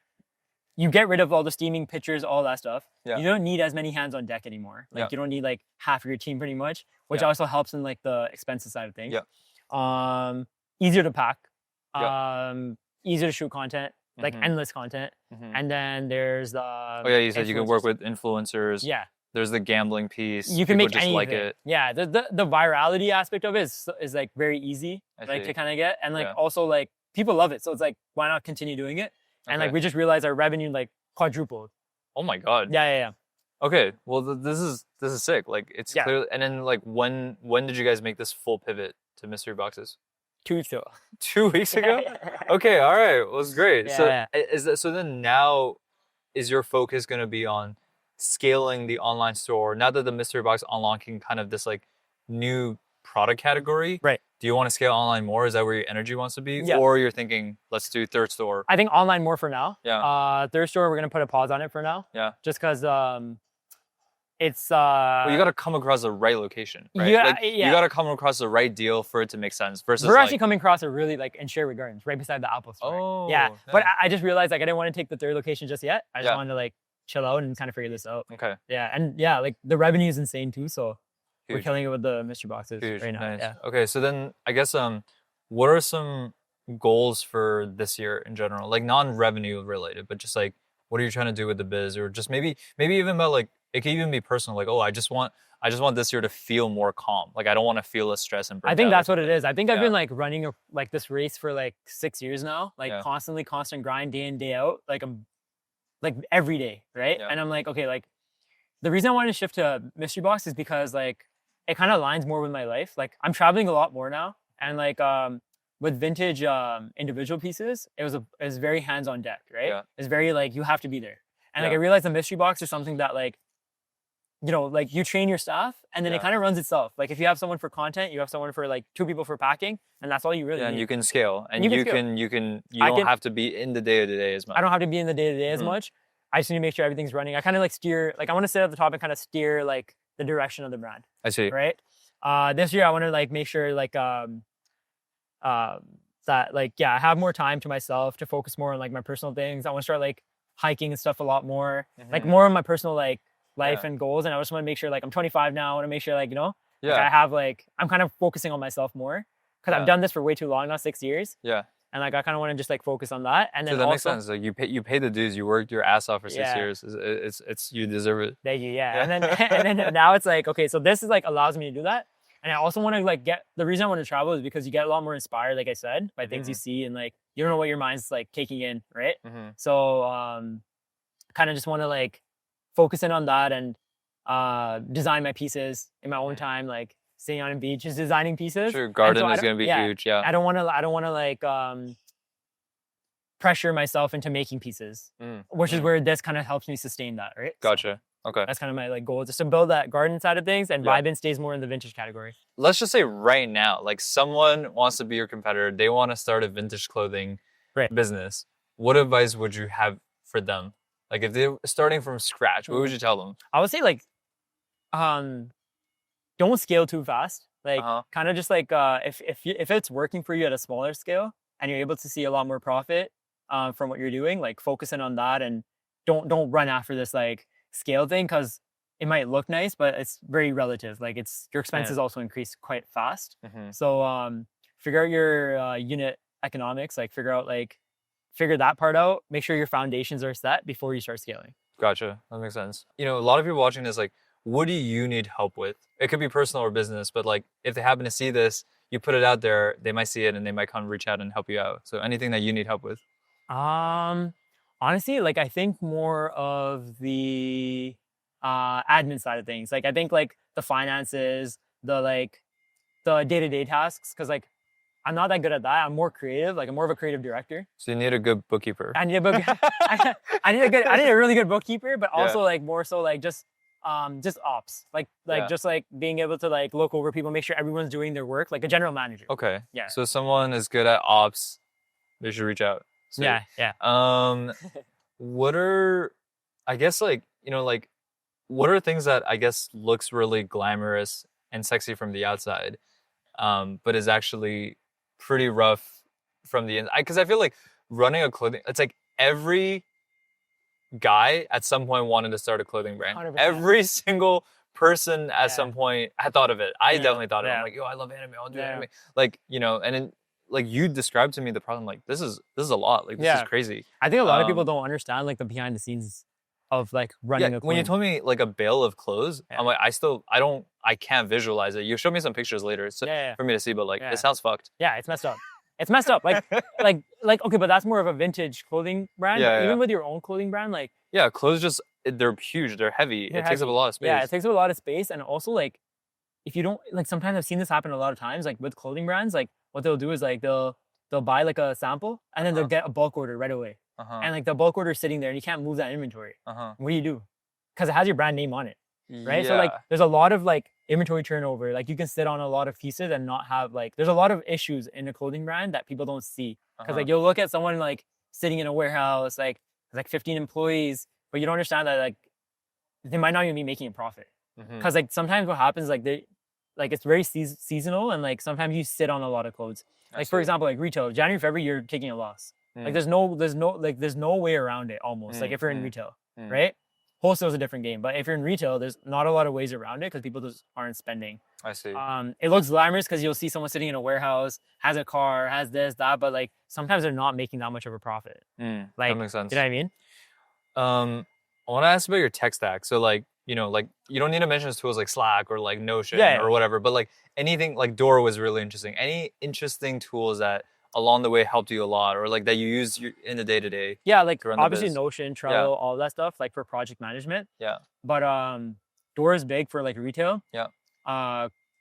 you get rid of all the steaming pictures, all that stuff.
Yeah.
You don't need as many hands on deck anymore. Like you don't need like half of your team pretty much, which also helps in like the expenses side of things.
Yeah.
Easier to pack. Easier to shoot content. Like endless content. And then there's the
you said you can work with influencers.
Yeah.
There's the gambling piece.
You can
People
make
just
anything.
like it.
Yeah, the virality aspect of it is like very easy to kind of get, and like also like people love it, so it's like why not continue doing it? And like we just realized our revenue like quadrupled.
Oh my God.
Yeah.
Okay, well this is sick. Like it's clear. And then like when did you guys make this full pivot to mystery boxes?
2 weeks ago.
2 weeks ago? Okay, all right. Well, it's great.
Yeah,
so then now is your focus going to be on scaling the online store now that the mystery box unlocking kind of this like new product category?
Right.
Do you want to scale online more? Is that where your energy wants to be?
Yeah.
Or you're thinking, let's do third store?
I think online more for now.
Yeah.
Third store, we're going to put a pause on it for now.
Yeah.
Just because it's...
well, you got to come across the right location, right? You got to come across the right deal for it to make sense versus
we're actually coming across a really like in Sherwood Gardens, right beside the Apple store.
Oh.
Yeah. But I just realized like I didn't want to take the third location just yet. I just wanted to like chill out and kind of figure this out.
Okay.
Yeah. And yeah, like the revenue is insane too. So
Huge.
we're killing it with the mystery boxes right now.
Nice.
Yeah.
Okay. So then I guess, what are some goals for this year in general? Like non-revenue related, but just like, what are you trying to do with the biz? Or just maybe even about like, it could even be personal. Like, oh, I I just want this year to feel more calm. Like I don't want to feel a stress and burnt
I think
out.
that's what it is. I think I've been like running like this race for like 6 years now, like constantly constant grind day in, day out. Like I'm like every day, right? And I'm like, okay, like the reason I wanted to shift to mystery box is because like it kind of aligns more with my life. Like I'm traveling a lot more now, and like with vintage individual pieces, it was very hands on deck, right? It's very like you have to be there. And like I realized the mystery box is something that like, you know, like you train your staff and then it kind of runs itself. Like if you have someone for content, you have someone for like 2 people for packing, and that's all you really need.
And you can scale, and you don't have to be in the day-to-day as much.
I don't have to be in the day-to-day as much. I just need to make sure everything's running. I kind of like steer, like I want to sit at the top and kind of steer like the direction of the brand.
I see.
Right? This year I want to like make sure like that like I have more time to myself to focus more on like my personal things. I want to start like hiking and stuff a lot more. Like more on my personal like life and goals, and I just want to make sure like I'm 25 now. I want to make sure like, you know, like I have like I'm kind of focusing on myself more because I've done this for way too long now, 6 years. And like I kind of want to just like focus on that. And then
that makes sense. Like you pay the dues. You worked your ass off for 6 years. It's you deserve it.
Thank you. And then and then now it's like, okay, so this is like allows me to do that. And I also want to like the reason I want to travel is because you get a lot more inspired, like I said, by things you see, and like you don't know what your mind's like taking in, right? So kind of just want to like focus in on that and design my pieces in my own time, like sitting on a beach, just designing pieces.
Sure, garden is going to be huge.
I don't want to like pressure myself into making pieces, which is where this kind of helps me sustain that, right?
Gotcha. Okay.
That's kind of my like goal, just to build that garden side of things, and Vibn stays more in the vintage category.
Let's just say right now, like someone wants to be your competitor, they want to start a vintage clothing business. What advice would you have for them? Like if they're starting from scratch, what would you tell them?
I would say like, don't scale too fast. Like kind of just like if it's working for you at a smaller scale and you're able to see a lot more profit from what you're doing, like focus in on that, and don't run after this like scale thing, because it might look nice, but it's very relative. Like your expenses also increase quite fast. So figure out your unit economics, like figure that part out, make sure your foundations are set before you start scaling.
Gotcha. That makes sense. You know, a lot of people watching this, like, what do you need help with? It could be personal or business, but like if they happen to see this, you put it out there, they might see it and they might come reach out and help you out. So anything that you need help with?
Honestly, like I think more of the admin side of things. Like I think like the finances, the day-to-day tasks, because like I'm not that good at that. I'm more creative. Like I'm more of a creative director.
So you need a good bookkeeper.
I need I need a really good bookkeeper, but also like more so like just ops. Just like being able to like look over people, make sure everyone's doing their work, like a general manager.
Okay. Yeah. So if someone is good at ops, they should reach out. So, what are, I guess like, you know, like what are things that I guess looks really glamorous and sexy from the outside, but is actually pretty rough from the inside? Because I feel like running a clothing, it's like every guy at some point wanted to start a clothing brand. 100%. Every single person at some point had thought of it. I definitely thought of it. I'm like, yo, I love anime. I'll do anime. Like, you know, and then like you described to me the problem, like this is a lot. Like this is crazy.
I think a lot of people don't understand like the behind the scenes of like running a clothing.
When you told me like a bale of clothes, I'm like, I can't visualize it. You showed me some pictures later for me to see, but like it sounds fucked.
Yeah, it's messed up. It's messed up. Like okay, but that's more of a vintage clothing brand. Even with your own clothing brand, like
clothes they're huge, they're heavy. It takes up a lot of space.
Yeah, it takes up a lot of space, and also like if you don't like, sometimes I've seen this happen a lot of times, like with clothing brands, like what they'll do is like they'll buy like a sample and then they'll get a bulk order right away. And like the bulk order is sitting there and you can't move that inventory. What do you do? Because it has your brand name on it, right? So like there's a lot of like inventory turnover. Like you can sit on a lot of pieces and not have like, there's a lot of issues in a clothing brand that people don't see. Because like you'll look at someone like sitting in a warehouse, like there's like 15 employees, but you don't understand that like they might not even be making a profit. Because like sometimes what happens, like it's very seasonal, and like sometimes you sit on a lot of clothes. Like for example, like retail, January, February, you're taking a loss. Like there's no way around it almost. Like if you're in retail, right? Wholesale is a different game, but if you're in retail, there's not a lot of ways around it because people just aren't spending.
I see.
It looks glamorous because you'll see someone sitting in a warehouse, has a car, has this, that, but like sometimes they're not making that much of a profit.
Like
that makes sense. You know what I mean?
I want to ask about your tech stack. So like you know, like you don't need to mention tools like Slack or like Notion
Yeah.
or whatever, but like anything like Door was really interesting. Any interesting tools that along the way helped you a lot, or like that you use in the day to day?
Yeah, like
to run the
obviously
biz?
Notion, Trello,
Yeah.
all that stuff, like for project management.
Yeah.
But Door is big for like retail.
Yeah.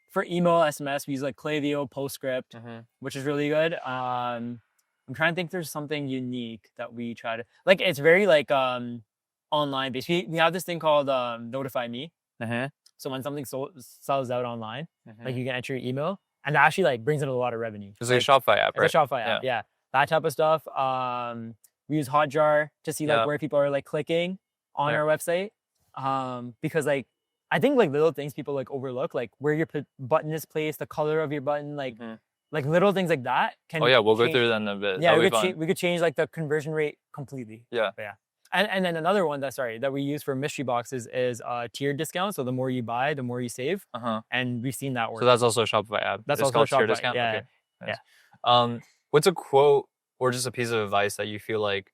For email, SMS, we use like Klaviyo, PostScript, which is really good. I'm trying to think there's something unique that we try to like. It's very like online based. We have this thing called Notify Me. So when something sells out online, like you can enter your email, and that actually like brings in a lot of revenue.
It's like a Shopify app, right?
It's a Shopify app, yeah. That type of stuff. We use Hotjar to see like where people are like clicking on our website. Because like I think like little things people like overlook, like where your button is placed, the color of your button, like little things like that can.
Oh yeah, we'll go through that in a bit.
Yeah, we could change like the conversion rate completely. Yeah. But yeah. And then another one that we use for mystery boxes is tiered discount. So the more you buy, the more you save. And we've seen that work.
So that's also a Shopify app.
That's
it's
also a Shopify.
Tiered discount.
Yeah.
Okay. Nice. What's a quote or just a piece of advice that you feel like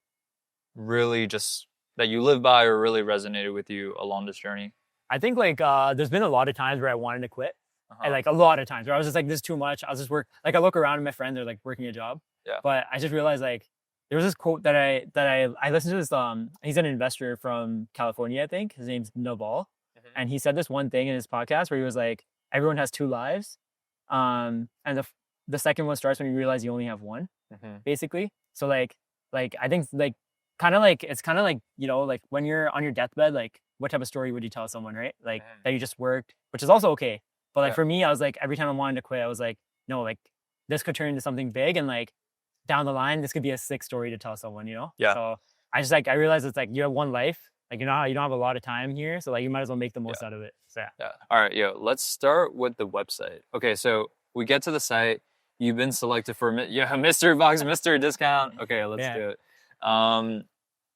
really just that you live by or really resonated with you along this journey?
I think like there's been a lot of times where I wanted to quit. And like a lot of times where I was just like, this is too much. I'll just work. Like I look around and my friends are like working a job.
Yeah.
But I just realized like there was this quote that I listened to this. He's an investor from California, I think. His name's Naval. And he said this one thing in his podcast where he was like, everyone has two lives. And the second one starts when you realize you only have one, basically. So like I think like it's kind of like, you know, like when you're on your deathbed, like what type of story would you tell someone, right? Like that you just worked, which is also okay. But like for me, I was like, every time I wanted to quit, I was like, no, like this could turn into something big, and like down the line, this could be a sick story to tell someone, you know?
Yeah.
So I realized it's like you have one life, like you don't have a lot of time here, so like you might as well make the most out of it. So
yeah. All right, let's start with the website. Okay, so we get to the site. You've been selected for mystery box, mystery discount. Okay, let's do it.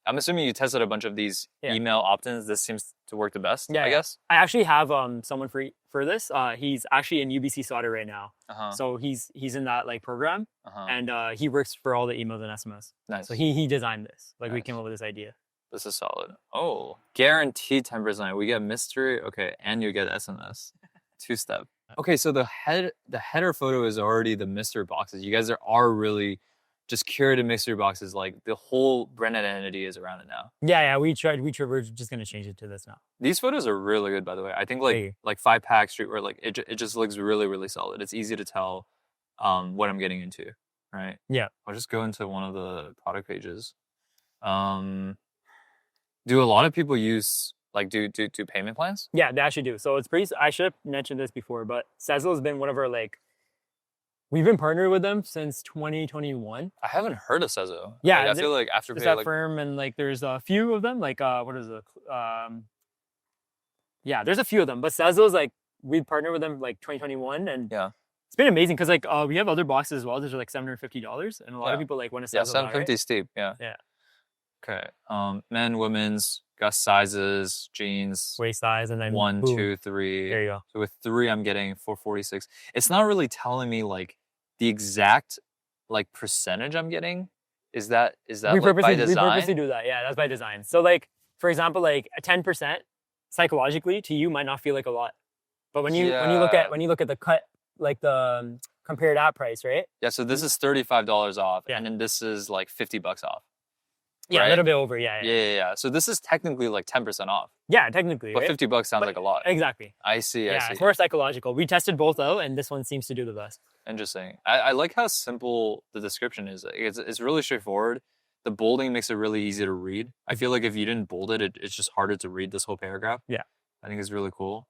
I'm assuming you tested a bunch of these email opt-ins. This seems to work the best, I guess.
I actually have someone for this. He's actually in UBC Sauder right now. So he's in that like program, and he works for all the emails and SMS.
Nice.
So he designed this. Like we came up with this idea.
This is solid. Oh, guaranteed 10%. We get mystery. Okay, and you get SMS. 2-step. Okay, so the header photo is already the mystery boxes. You guys are really just curated mystery boxes. Like the whole brand identity is around it now.
Yeah. We're just gonna change it to this now.
These photos are really good, by the way. I think like 5-pack streetwear, like it just looks really, really solid. It's easy to tell what I'm getting into, right?
Yeah.
I'll just go into one of the product pages. Do a lot of people use like do payment plans?
Yeah, they actually do. So it's pretty. I should have mentioned this before, but Sezzle has been one of our like. We've been partnered with them since 2021.
I haven't heard of Sezzle.
Yeah,
like, I feel like Afterpay.
It's that firm, and like there's a few of them. Like what is it? Yeah, there's a few of them, but Sezzle's like we partnered with them like 2021, and it's been amazing because like we have other boxes as well. Those are like $750, and a lot of people like want to Sezzle.
Yeah, $750 steep. Yeah. Okay. Men, women's, got sizes, jeans,
waist size, and then
1,
boom.
2, 3.
There you go.
So with 3, I'm getting 446. It's not really telling me like the exact like percentage I'm getting. Is that like by design? We
purposely do that. Yeah, that's by design. So like for example, like a 10% psychologically to you might not feel like a lot, but when you look at the cut, like the compared at price, right?
Yeah. So this is $35 off, and then this is like $50 off.
Yeah, right? A little bit over. Yeah.
So this is technically like 10% off.
Yeah, technically.
But $50 sounds like a lot.
Exactly.
I see.
It's more psychological. We tested both out, and this one seems to do the best.
Interesting. I like how simple the description is. It's really straightforward. The bolding makes it really easy to read. I feel like if you didn't bold it, it's just harder to read this whole paragraph. Yeah. I think it's really cool.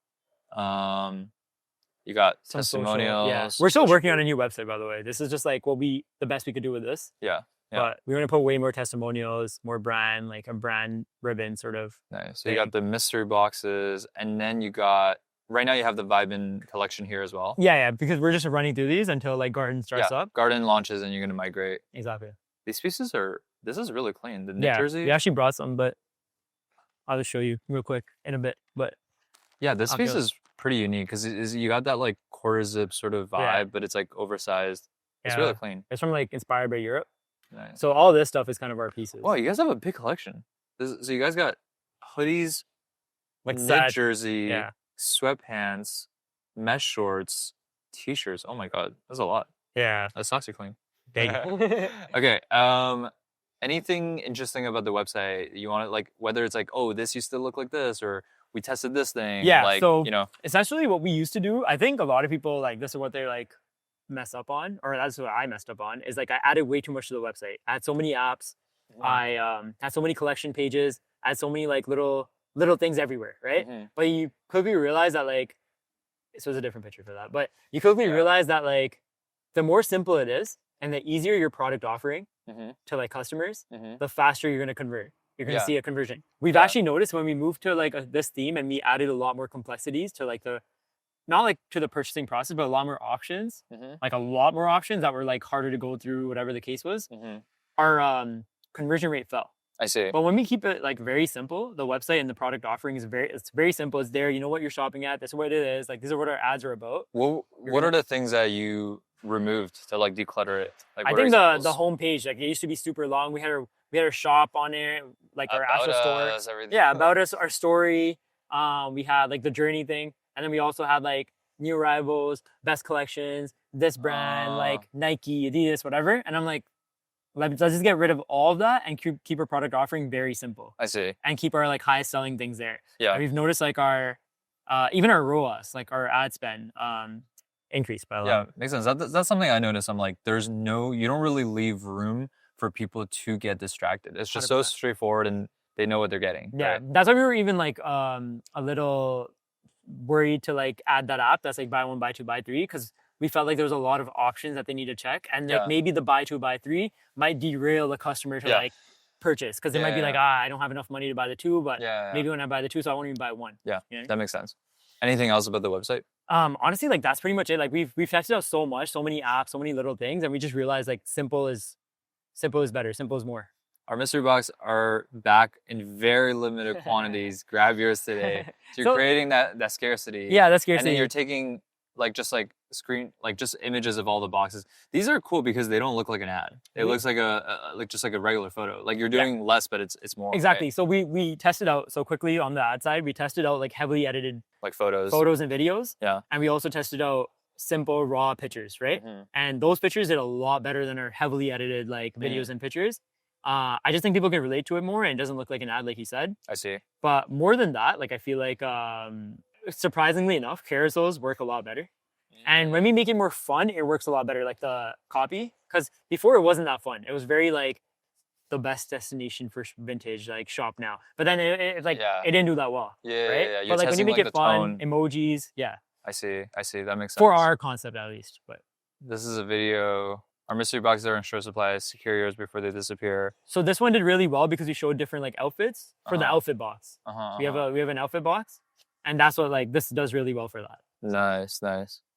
You got some testimonials.
Yeah. We're still working on a new website, by the way. This is just like the best we could do with this.
Yeah.
But we want to put way more testimonials, more brand, like a brand ribbon sort of.
Nice. So you got the mystery boxes, and then you got, right now you have the Vibn collection here as well.
Yeah, because we're just running through these until like Garden starts up.
Garden launches and you're going to migrate.
Exactly.
These pieces this is really clean. The knit jersey.
We actually brought some, but I'll just show you real quick in a bit. But
yeah, this piece is pretty unique because you got that like quarter zip sort of vibe, but it's like oversized. It's really clean.
It's from like inspired by Europe.
Nice.
So all this stuff is kind of our pieces.
Wow, you guys have a big collection. So you guys got hoodies,
like
knit jersey,
Yeah.
sweatpants, mesh shorts, t-shirts. Oh my god, that's a lot.
Yeah.
That socks are clean.
Big.
Okay. Anything interesting about the website you want to, like, whether it's like, oh, this used to look like this, or we tested this thing.
Yeah.
Like,
So
you know,
essentially what we used to do, I think a lot of people like this is what they like mess up on, or that's what I messed up on, is like I added way too much to the website. I had so many apps. I had so many collection pages. I had so many like little things everywhere, right? But you quickly realize that like, this was a different picture for that, but you quickly realize that like the more simple it is and the easier your product offering to like customers, the faster you're going to convert. You're going to see a conversion. We've actually noticed when we moved to like this theme and we added a lot more complexities to like not like to the purchasing process, but a lot more options, like a lot more options that were like harder to go through, whatever the case was, our conversion rate fell.
I see.
But when we keep it like very simple, the website and the product offering is it's very simple. It's there. You know what you're shopping at. This is what it is. Like, these are what our ads are about.
What are the things that you removed to like declutter it? Like,
I think the homepage, like, it used to be super long. We had our shop on it, like our actual store.
Everything.
Yeah, about us, our story. We had like the journey thing, and then we also had like new arrivals, best collections, this brand, like Nike, Adidas, whatever. And I'm like, let's just get rid of all of that and keep our product offering very simple.
I see.
And keep our like highest selling things there.
Yeah.
And we've noticed like our even our ROAS, like our ad spend, increased by a lot.
Yeah, makes sense. That's something I noticed. I'm like, you don't really leave room for people to get distracted. It's just 100%. So straightforward and they know what they're getting.
Yeah,
right?
That's why we were even like a little worried to like add that app that's like buy one, buy two, buy three, because we felt like there was a lot of options that they need to check, and like maybe the buy two, buy three might derail the customer to like purchase, because they might be like, I don't have enough money to buy the two, but maybe when I buy the two, so I won't even buy one. Yeah, you know?
That makes sense. Anything else about the website?
Honestly, like that's pretty much it. Like we've tested out so much, so many apps, so many little things, and we just realized like simple is better. Simple is more.
Our mystery box are back in very limited quantities. Grab yours today. So you're creating that scarcity.
Yeah, that scarcity.
And then you're taking just images of all the boxes. These are cool because they don't look like an ad. It looks like just like a regular photo. Like you're doing less, but it's more.
Exactly.
Right?
So we tested out so quickly on the ad side. We tested out like heavily edited
like photos
and videos. Yeah. And we also tested out simple raw pictures, right? And those pictures did a lot better than our heavily edited like videos and pictures. I just think people can relate to it more, and it doesn't look like an ad, like you said.
I see.
But more than that, like I feel like surprisingly enough, carousels work a lot better. And when we make it more fun, it works a lot better, like the copy. Because before it wasn't that fun. It was very like the best destination for vintage, like shop now. But then it didn't do that well.
Yeah,
right?
yeah.
But like when you make it fun, emojis,
I see. That makes sense.
For our concept at least. But
this is a video. Our mystery boxes are in short supply. Secure yours before they disappear.
So this one did really well because we showed different like outfits for the outfit box. We have an outfit box, and that's what like this does really well for that.
Nice.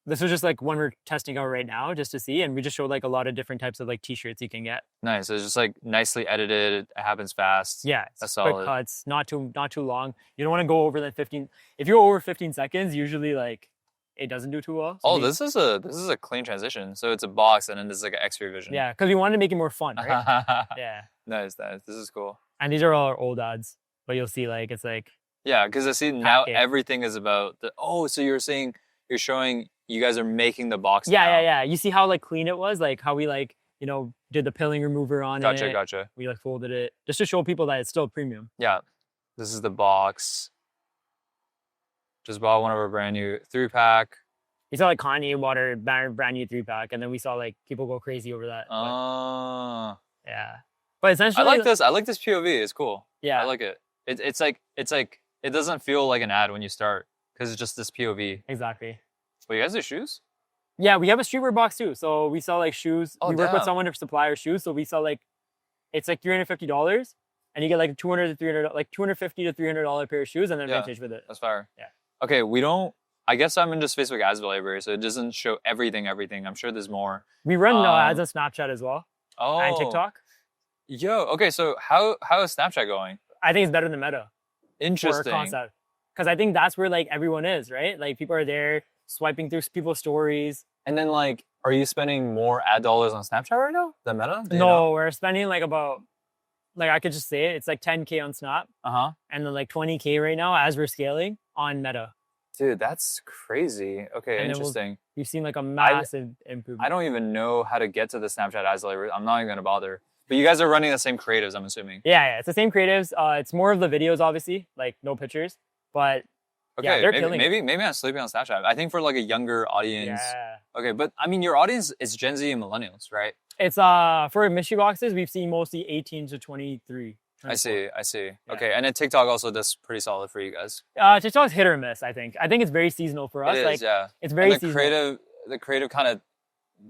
This was just like one we're testing out right now just to see, and we just showed like a lot of different types of like t-shirts you can get.
Nice. It's just like nicely edited. It happens fast.
Yeah,
that's
quick
solid.
Cuts, not too long. You don't want to go over that 15. If you go over 15 seconds, usually like it doesn't do too well.
So this is a clean transition. So it's a box and then there's like an X-ray vision.
Yeah, because we wanted to make it more fun, right? Yeah.
Nice. This is cool.
And these are all our old ads, but you'll see like it's like.
Yeah, because I see now everything is about so you're showing you guys are making the box.
Yeah. You see how like clean it was, like how we like did the pilling remover on it.
Gotcha.
We like folded it just to show people that it's still premium.
Yeah, this is the box. Just bought one of our brand new 3-pack.
We saw like Kanye bought a brand new 3-pack, and then we saw like people go crazy over that. Yeah, but essentially,
I like this POV. It's cool.
Yeah,
I like it. It's like it doesn't feel like an ad when you start because it's just this POV.
Exactly.
But you guys do shoes?
Yeah, we have a streetwear box too. So we sell like shoes. We work with someone to supply our shoes. So we sell like, it's like $350, and you get like $250 to $300 pair of shoes, and then vintage with it.
That's fire.
Yeah.
Okay, I guess I'm in just Facebook ads library, so it doesn't show everything. I'm sure there's more.
We run ads on Snapchat as well.
Oh.
And TikTok.
Okay, so how is Snapchat going?
I think it's better than Meta.
Interesting.
For our concept. Because I think that's where like everyone is, right? Like people are there swiping through people's stories.
And then like, are you spending more ad dollars on Snapchat right now than Meta?
No, we're spending like about like I could just say it. It's like 10K on Snap, and then like 20K right now as we're scaling on Meta.
Dude, that's crazy. Okay,
And
interesting.
You've seen like a massive improvement.
I don't even know how to get to the Snapchat ads library. I'm not even gonna bother. But you guys are running the same creatives, I'm assuming.
Yeah, it's the same creatives. It's more of the videos, obviously, like no pictures. But
okay,
yeah, they're killing it.
Maybe I'm sleeping on Snapchat. I think for like a younger audience.
Yeah.
Okay, but I mean, your audience is Gen Z and millennials, right?
It's for mystery boxes, we've seen mostly 18 to 23. 24.
I see.
Yeah.
Okay, and then TikTok also does pretty solid for you guys.
TikTok's hit or miss, I think. I think it's very seasonal for us.
It is,
like,
yeah.
It's very
and
seasonal.
The creative kind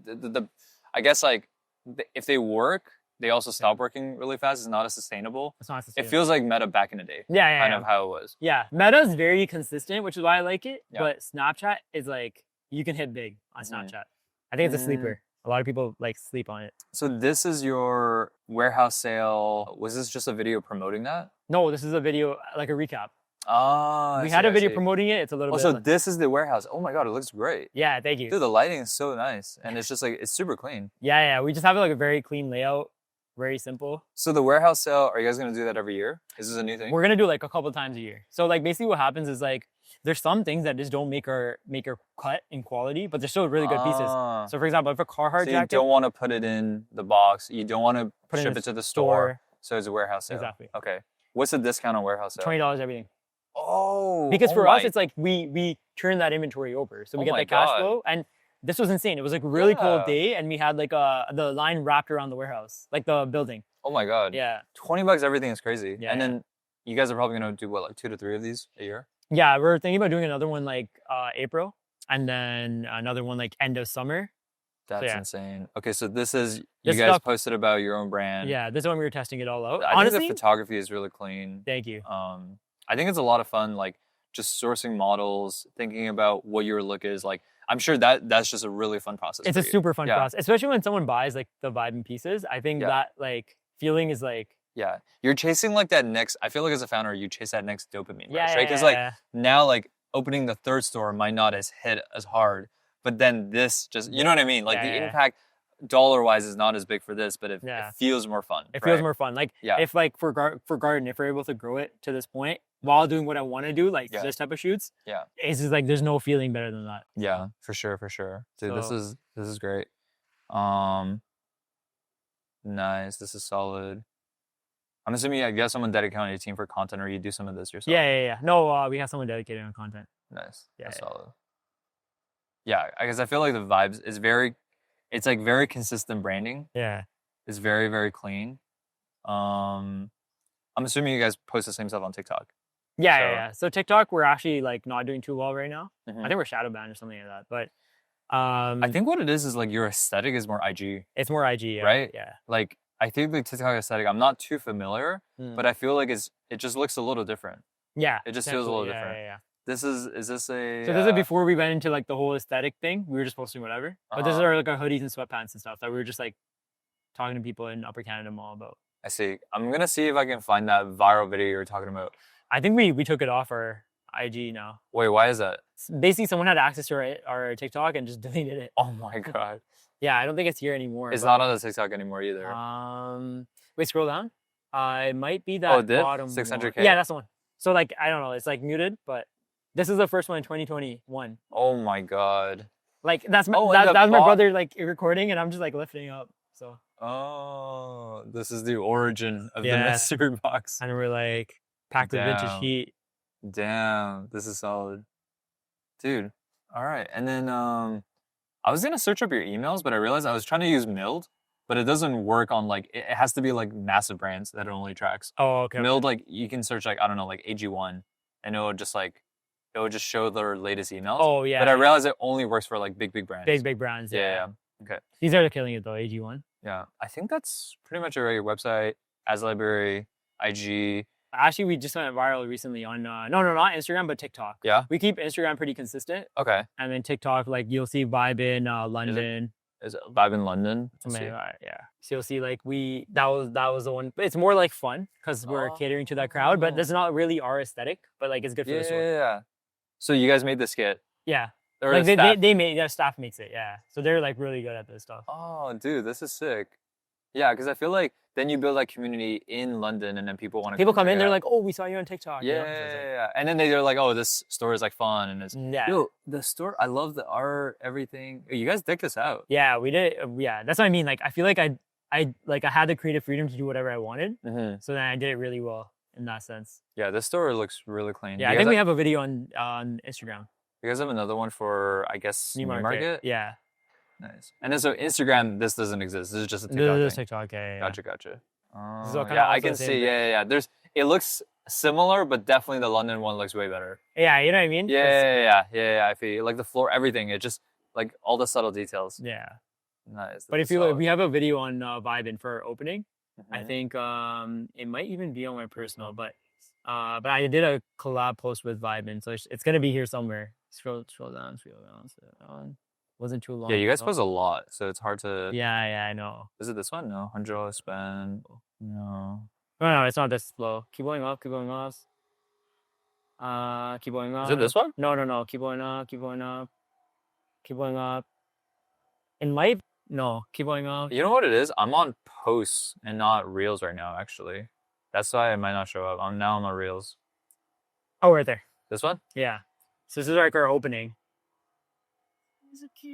of, I guess like, if they work, they also stop working really fast. It's not as sustainable.
It's not sustainable.
It feels like Meta back in the day.
Yeah.
Kind of how it was.
Yeah, Meta's very consistent, which is why I like it.
Yeah.
But Snapchat is like, you can hit big on Snapchat. I think it's a sleeper. A lot of people like sleep on it.
So this is your warehouse sale. Was this just a video promoting that?
No, this is a video, like a recap.
Oh,
We had a video promoting it. It's a little bit.
So this is the warehouse. Oh my God, it looks great.
Yeah, thank you.
Dude, the lighting is so nice. And it's just like, it's super clean.
Yeah. We just have like a very clean layout. Very simple.
So the warehouse sale, are you guys going to do that every year? Is this a new thing?
We're going to do like a couple times a year. So like basically what happens is like, there's some things that just don't make our cut in quality, but they're still really good pieces. So for example, if a Carhartt jacket.
You don't want to put it in the box. You don't want to ship it to the store. So it's a warehouse sale.
Exactly.
Okay. What's the discount on warehouse sale?
$20 everything.
Oh.
Because for us, it's like we turn that inventory over. So we get the cash flow. And this was insane. It was like a really cold day. And we had like the line wrapped around the warehouse, like the building.
Oh my God.
Yeah.
$20, everything is crazy.
Yeah,
and then you guys are probably going to do what, like 2 to 3 of these a year?
Yeah, we're thinking about doing another one like April, and then another one like end of summer.
That's insane. Okay, so this is, you guys posted about your own brand.
Yeah, this is when we were testing it all out.
I think the photography is really clean.
Thank you.
I think it's a lot of fun, like just sourcing models, thinking about what your look is. Like, I'm sure that's just a really fun process.
It's a super fun process, especially when someone buys like the Vibn pieces. I think that like feeling is like.
Yeah, you're chasing like that next, I feel like as a founder, you chase that next dopamine rush, right? Because
like
now like opening the third store might not as hit as hard, but then this just, you know what I mean? Like the impact dollar-wise is not as big for this, but it feels more fun.
It feels more fun. Like if like for garden, if we're able to grow it to this point while doing what I want to do, like this type of shoots, it's just like, there's no feeling better than that.
Yeah, for sure. Dude, this is great. Nice, this is solid. I'm assuming you have someone dedicated on your team for content, or you do some of this yourself.
Yeah. No, we have someone dedicated on content.
Nice. Yeah, that's solid. Yeah, because I feel like the vibes is it's like very consistent branding.
Yeah. It's
very, very clean. I'm assuming you guys post the same stuff on TikTok.
Yeah. So TikTok, we're actually like not doing too well right now. I think we're shadow banned or something like that. But
I think what it is like your aesthetic is more IG.
It's more IG,
right?
Yeah.
Like I think the TikTok aesthetic, I'm not too familiar, but I feel like it just looks a little different.
Yeah.
It just feels a little different.
Yeah.
Is this a...
So this is before we went into like the whole aesthetic thing. We were just posting whatever. But this is our like our hoodies and sweatpants and stuff that we were just like talking to people in Upper Canada Mall about.
I see. I'm going to see if I can find that viral video you were talking about.
I think we took it off our IG now.
Wait, why is that?
Basically, someone had access to our TikTok and just deleted it.
Oh my God.
Yeah, I don't think it's here anymore.
It's not on the TikTok anymore either.
Wait, scroll down. It might be that bottom
600K?
one. Yeah, that's the one. So like, I don't know. It's like muted, but this is the first one in 2021.
Oh my God.
Like that's my brother like recording, and I'm just like lifting up. So.
Oh, this is the origin of the mystery box.
And we're like packed with vintage heat.
Damn, this is solid, dude. All right, and then I was gonna search up your emails, but I realized I was trying to use Milled, but it doesn't work on like it has to be like massive brands that it only tracks.
Oh, okay.
Milled, like you can search like I don't know like AG1, and it would just show their latest emails.
Oh yeah.
But I realized it only works for like big brands.
Big brands.
Yeah. Okay.
These are killing it though. AG1.
Yeah, I think that's pretty much your website, As Library, IG.
Actually, we just went viral recently on not Instagram, but TikTok.
Yeah.
We keep Instagram pretty consistent.
Okay.
And then TikTok, like you'll see Vibn London.
Is it Vibn London?
Yeah. So you'll see like that was the one. But it's more like fun because we're catering to that crowd, but that's not really our aesthetic. But like it's good for the store.
Yeah. So you guys made the skit.
Yeah.
Or
like
they
made their staff makes it. Yeah. So they're like really good at this stuff.
Oh, dude, this is sick. Yeah, because I feel like then you build that community in London, and then people want to.
People come in, they're like, "Oh, we saw you on TikTok."
Yeah,
you know?
yeah. And then they're like, "Oh, this store is like fun," and it's
Yeah.
yo, the store. I love the art, everything. You guys decked this out.
Yeah, we did. Yeah, that's what I mean. Like, I feel like I had the creative freedom to do whatever I wanted. So then I did it really well in that sense.
Yeah, this store looks really clean.
Yeah, I think we have a video on Instagram.
You guys have another one for, I guess, New Market?
Yeah.
Nice. And then so Instagram, this doesn't exist. This is just a TikTok
This is
thing.
TikTok, yeah.
Gotcha.
Yeah,
I can see. Yeah. It looks similar, but definitely the London one looks way better.
Yeah, you know what I mean?
Yeah. I feel like the floor, everything. It just like all the subtle details.
Yeah.
Nice.
But if we have a video on Vibn for our opening, I think it might even be on my personal, but I did a collab post with Vibn, so it's gonna be here somewhere. Scroll down. Wasn't too long.
Yeah, you guys post a lot, so it's hard to.
Yeah, I know.
Is it this one? No, $100 spend. No.
No, it's not this slow. Keep going up. Keep going up.
Is it this one?
No. Keep going up. It might. No, keep going up.
You know what it is? I'm on posts and not reels right now, actually. That's why it might not show up. I'm now on my reels.
Oh, right there.
This one?
Yeah. So this is like our opening. Do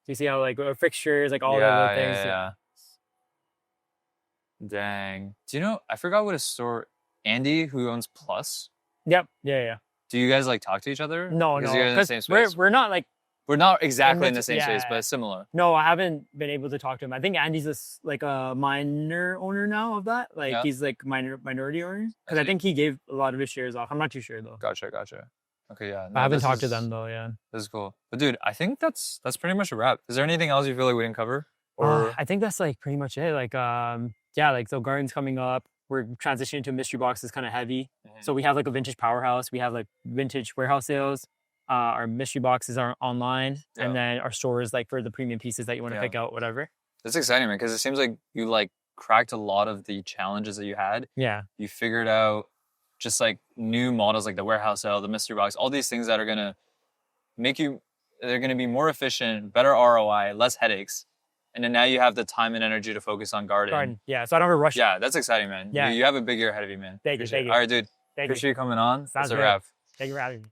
you see how like our fixtures, like all the little things?
Yeah. Dang. Do you know, I forgot what his store, Andy, who owns Plus?
Yep. Yeah.
Do you guys like talk to each other?
No.
Because you're in the same space.
We're not like.
We're not exactly in the same space, but similar.
No, I haven't been able to talk to him. I think Andy's like a minor owner now of that. Like he's like minority owner. Because I think he gave a lot of his shares off. I'm not too sure though.
Gotcha. Okay, yeah.
No, I haven't talked to them though, yeah.
This is cool. But dude, I think that's pretty much a wrap. Is there anything else you feel like we didn't cover? Or
I think that's like pretty much it. Like like so garden's coming up. We're transitioning to mystery boxes, kind of heavy. So we have like a vintage powerhouse. We have like vintage warehouse sales. Our mystery boxes are online, and then our store is like for the premium pieces that you want to pick out, whatever.
That's exciting, man, because it seems like you like cracked a lot of the challenges that you had.
Yeah.
You figured out just like new models like the warehouse sale, the mystery box, all these things that are gonna they're gonna be more efficient, better ROI, less headaches. And then now you have the time and energy to focus on garden.
Yeah, so I don't have to rush.
Yeah, that's exciting, man. Yeah. You have a big year ahead of you, man.
Thank you.
All right, dude. Appreciate you coming on. That's a wrap.
Thank you for having me.